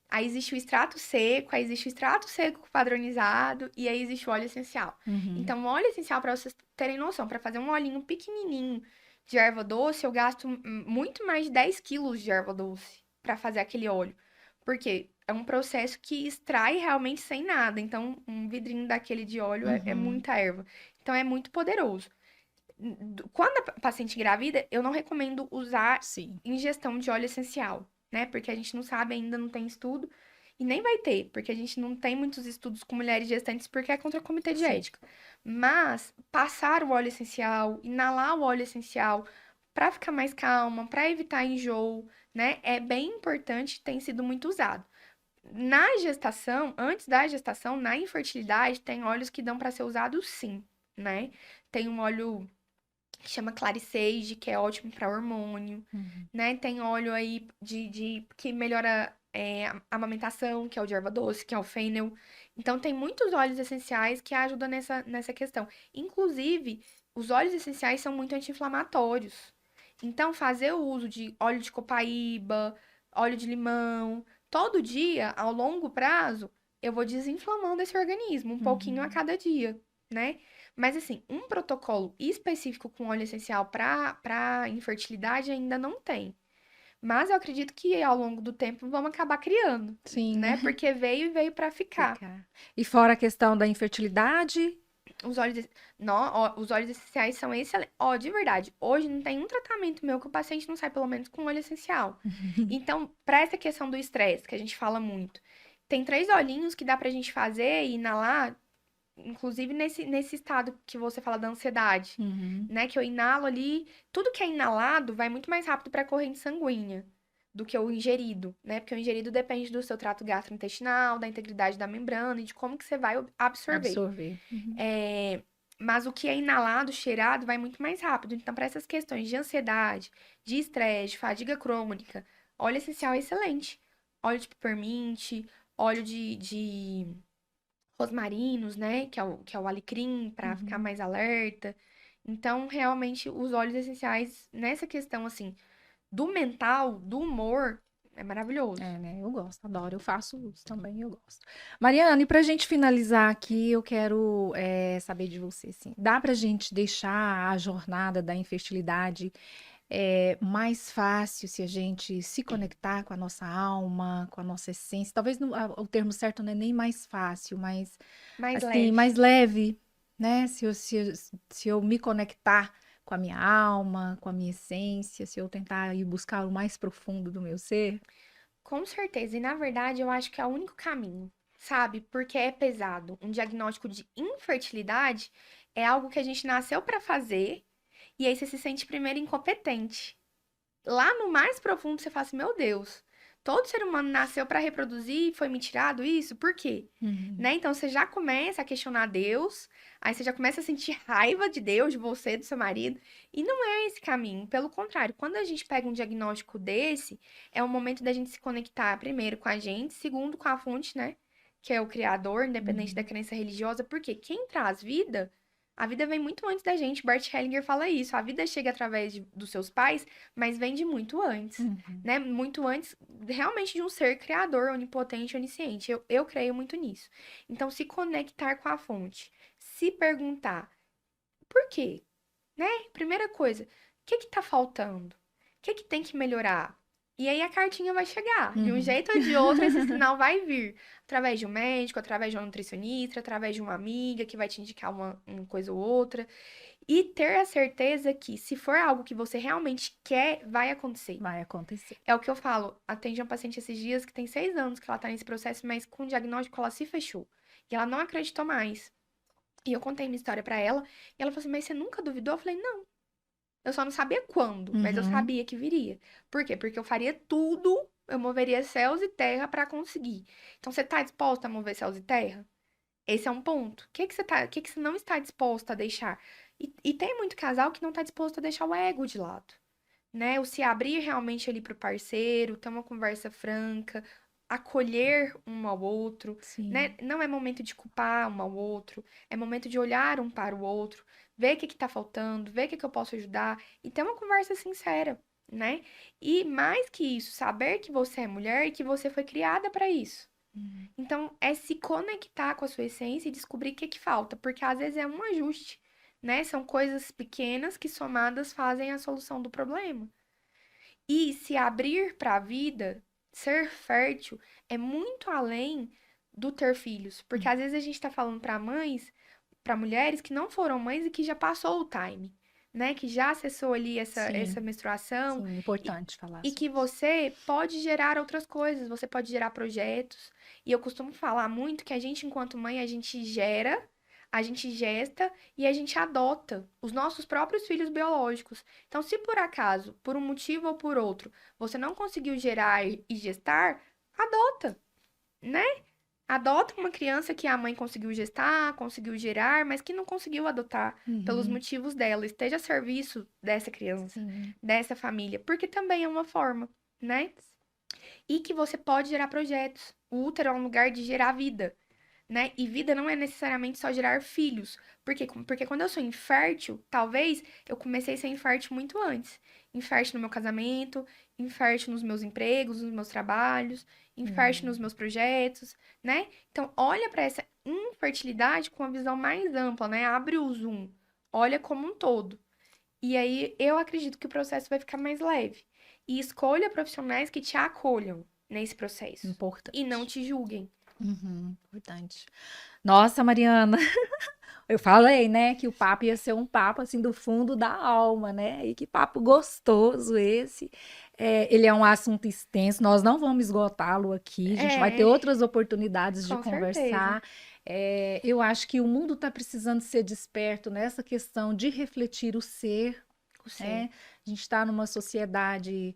B: aí existe o extrato seco, aí existe o extrato seco padronizado, e aí existe o óleo essencial.
A: Uhum.
B: Então, o óleo essencial, para vocês terem noção, para fazer um olhinho pequenininho de erva doce, eu gasto muito mais de 10 quilos de erva doce para fazer aquele óleo. Porque é um processo que extrai realmente sem nada. Então, um vidrinho daquele de óleo é
A: Uhum.
B: muita erva. Então, é muito poderoso. Quando a paciente engravida, eu não recomendo usar
A: Sim.
B: ingestão de óleo essencial, né? Porque a gente não sabe ainda, não tem estudo. E nem vai ter, porque a gente não tem muitos estudos com mulheres gestantes, porque é contra o comitê de
A: Sim.
B: ética. Mas passar o óleo essencial, inalar o óleo essencial, para ficar mais calma, para evitar enjoo, né? É bem importante, tem sido muito usado. Na gestação, antes da gestação, na infertilidade, tem óleos que dão para ser usados sim, né? Tem um óleo que chama Clarisage, que é ótimo para hormônio,
A: Uhum.
B: né? Tem óleo aí que melhora a amamentação, que é o de erva doce, que é o fennel. Então, tem muitos óleos essenciais que ajudam nessa questão. Inclusive, os óleos essenciais são muito anti-inflamatórios. Então, fazer o uso de óleo de copaíba, óleo de limão, todo dia, ao longo prazo, eu vou desinflamando esse organismo, um pouquinho a
A: Uhum.
B: cada dia, né? Mas assim, um protocolo específico com óleo essencial para infertilidade ainda não tem. Mas eu acredito que ao longo do tempo vamos acabar criando,
A: Sim,
B: né?
A: né?
B: Porque veio e veio para ficar.
A: Ficar. E fora a questão da infertilidade.
B: Os óleos, os óleos essenciais são excelentes. Ó, de verdade, hoje não tem um tratamento meu que o paciente não sai pelo menos com óleo essencial. Então, para essa questão do estresse, que a gente fala muito, tem 3 olhinhos que dá pra gente fazer e inalar. Inclusive nesse estado que você fala da ansiedade,
A: Uhum.
B: né? Que eu inalo ali, tudo que é inalado vai muito mais rápido para a corrente sanguínea do que o ingerido, né? Porque o ingerido depende do seu trato gastrointestinal, da integridade da membrana e de como que você vai absorver.
A: Absorver. Uhum.
B: É, mas o que é inalado, cheirado, vai muito mais rápido. Então, para essas questões de ansiedade, de estresse, de fadiga crônica, óleo essencial é excelente. Óleo de peppermint, óleo de rosmarinos, né? Que é o alecrim, para ficar
A: Uhum.
B: mais alerta. Então, realmente, os óleos essenciais, nessa questão, assim, do mental, do humor, é maravilhoso.
A: É, né? Eu gosto, adoro. Eu faço uso também, eu gosto. Mariana, e para a gente finalizar aqui, eu quero saber de você, assim, dá para a gente deixar a jornada da infertilidade mais fácil se a gente se conectar com a nossa alma, com a nossa essência? Talvez o termo certo não é nem mais fácil, mas
B: Mais
A: assim,
B: leve.
A: mais leve, né? Se eu me conectar com a minha alma, com a minha essência, se eu tentar ir buscar o mais profundo do meu ser.
B: Com certeza. E, na verdade, eu acho que é o único caminho, sabe? Porque é pesado. Um diagnóstico de infertilidade é algo que a gente nasceu para fazer e aí você se sente primeiro incompetente. Lá no mais profundo você fala assim, meu Deus, todo ser humano nasceu para reproduzir e foi me tirado isso? Por quê?
A: Uhum.
B: Né? Então você já começa a questionar Deus, aí você já começa a sentir raiva de Deus, de você, do seu marido, e não é esse caminho. Pelo contrário, quando a gente pega um diagnóstico desse, é o momento da gente se conectar primeiro com a gente, segundo com a fonte, né? Que é o Criador, independente da
A: Uhum.
B: crença religiosa, porque quem traz vida, a vida vem muito antes da gente. Bert Hellinger fala isso. A vida chega através dos seus pais, mas vem de muito antes,
A: Uhum.
B: né? Muito antes, realmente, de um ser criador, onipotente, onisciente. Eu creio muito nisso. Então, se conectar com a fonte, se perguntar por quê, né? Primeira coisa, o que que tá faltando? O que que tem que melhorar? E aí a cartinha vai chegar. De um
A: Uhum.
B: jeito ou de outro, esse sinal vai vir. Através de um médico, através de uma nutricionista, através de uma amiga que vai te indicar uma coisa ou outra. E ter a certeza que, se for algo que você realmente quer, vai acontecer.
A: Vai acontecer.
B: É o que eu falo. Atende uma paciente esses dias que tem 6 anos que ela tá nesse processo, mas com o diagnóstico ela se fechou. E ela não acreditou mais. E eu contei minha história pra ela. E ela falou assim: Mas você nunca duvidou? Eu falei: Não. Eu só não sabia quando, mas eu
A: Uhum.
B: sabia que viria. Por quê? Porque eu faria tudo, eu moveria céus e terra pra conseguir. Então, você tá disposta a mover céus e terra? Esse é um ponto. O que que você não está disposta a deixar? E tem muito casal que não tá disposto a deixar o ego de lado, né? O se abrir realmente ali pro parceiro, ter uma conversa franca, acolher um ao outro, né?
A: Sim.
B: Não é momento de culpar um ao outro, é momento de olhar um para o outro, ver o que que tá faltando, ver o que que eu posso ajudar e ter uma conversa sincera, né? E mais que isso, saber que você é mulher e que você foi criada para isso.
A: Uhum.
B: Então, é se conectar com a sua essência e descobrir o que que falta, porque às vezes é um ajuste, né? São coisas pequenas que somadas fazem a solução do problema. E se abrir para a vida, ser fértil, é muito além do ter filhos. Porque às vezes a gente está falando para mães, para mulheres que não foram mães e que já passou o time, né? Que já acessou ali essa
A: Sim,
B: menstruação
A: sim,
B: e,
A: importante falar
B: e que
A: sobre isso.
B: você pode gerar outras coisas, você pode gerar projetos. E eu costumo falar muito que a gente, enquanto mãe, a gente gera, a gente gesta e a gente adota os nossos próprios filhos biológicos. Então, se por acaso, por um motivo ou por outro, você não conseguiu gerar e gestar, adota, né? Adota uma criança que a mãe conseguiu gestar, conseguiu gerar, mas que não conseguiu adotar pelos
A: Uhum.
B: motivos dela. Esteja a serviço dessa criança,
A: Sim.
B: dessa família, porque também é uma forma, né? E que você pode gerar projetos. O útero é um lugar de gerar vida, né? E vida não é necessariamente só gerar filhos. Porque quando eu sou infértil, talvez eu comecei a ser infértil muito antes. Infértil no meu casamento, infértil nos meus empregos, nos meus trabalhos, infértil nos
A: Uhum.
B: meus projetos, né? Então, olha para essa infertilidade com uma visão mais ampla, né? Abre o zoom, olha como um todo. E aí eu acredito que o processo vai ficar mais leve. E escolha profissionais que te acolham nesse processo e não
A: Importante.
B: te julguem.
A: Uhum. Importante. Nossa, Mariana, eu falei, né, que o papo ia ser um papo assim do fundo da alma, né? E que papo gostoso esse. É, ele é um assunto extenso, nós não vamos esgotá-lo aqui, a gente vai ter
B: É,
A: outras oportunidades de
B: com certeza.
A: conversar. É, eu acho que o mundo está precisando ser desperto nessa questão de refletir o ser,
B: O ser.
A: né? A gente está numa sociedade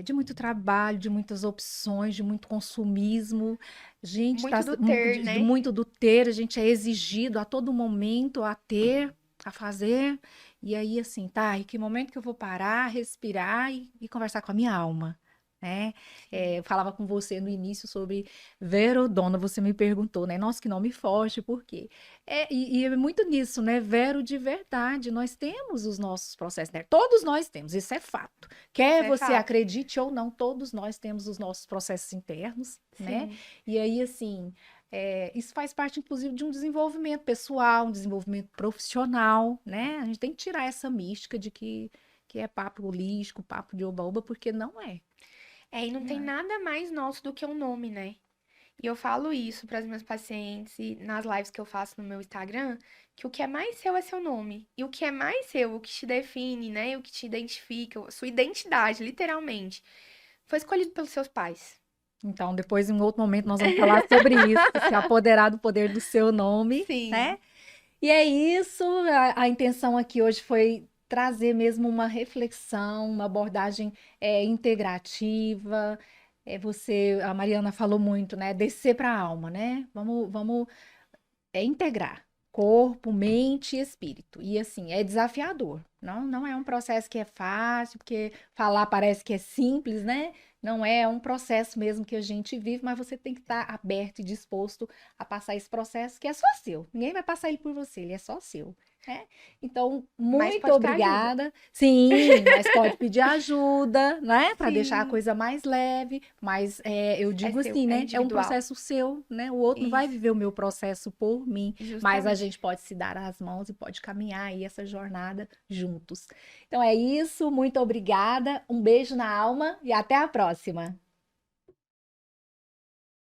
A: de muito trabalho, de muitas opções, de muito consumismo. A gente está
B: Muito do ter, né?
A: muito do ter, a gente é exigido a todo momento a ter, a fazer. E aí, assim, tá, em que momento que eu vou parar, respirar e conversar com a minha alma? Né?
B: Sim.
A: Eu falava com você no início sobre Verodona, você me perguntou, né? Nossa, que nome forte, por quê? E é muito nisso, né? Vero de verdade, nós temos os nossos processos, né? Todos nós temos, isso é fato.
B: Isso
A: Quer
B: é
A: você
B: fato.
A: acredite ou não, todos nós temos os nossos processos internos, né?
B: Sim.
A: E aí, assim, isso faz parte, inclusive, de um desenvolvimento pessoal, um desenvolvimento profissional, né? A gente tem que tirar essa mística de que é papo holístico, papo de oba-oba, porque não é.
B: É, e não
A: Não
B: tem
A: é.
B: nada mais nosso do que um nome, né? E eu falo isso para as minhas pacientes e nas lives que eu faço no meu Instagram, que o que é mais seu é seu nome. E o que é mais seu, o que te define, né? O que te identifica, a sua identidade, literalmente, foi escolhido pelos seus pais.
A: Então, depois, em um outro momento, nós vamos falar sobre isso, se apoderar do poder do seu nome,
B: Sim.
A: né? E é isso, a intenção aqui hoje foi trazer mesmo uma reflexão, uma abordagem integrativa. A Mariana falou muito, né? Descer para a alma, né? Vamos integrar corpo, mente e espírito. E assim, é desafiador. Não é um processo que é fácil, porque falar parece que é simples, né? Não é um processo mesmo que a gente vive, mas você tem que estar aberto e disposto a passar esse processo que é só seu. Ninguém vai passar ele por você, ele é só seu. Né? Então,
B: Mas
A: muito
B: pode ter ajuda.
A: obrigada. Sim, mas pode pedir ajuda, né? Para deixar a
B: Sim,
A: coisa mais leve. Mas eu
B: é
A: digo
B: seu,
A: assim,
B: é
A: né? É um
B: individual.
A: processo seu, né? O outro não vai
B: Isso,
A: viver o meu processo por mim, mas a
B: justamente.
A: gente pode se dar as mãos e pode caminhar aí essa jornada juntos. Então é isso, muito obrigada. Um beijo na alma e até a próxima.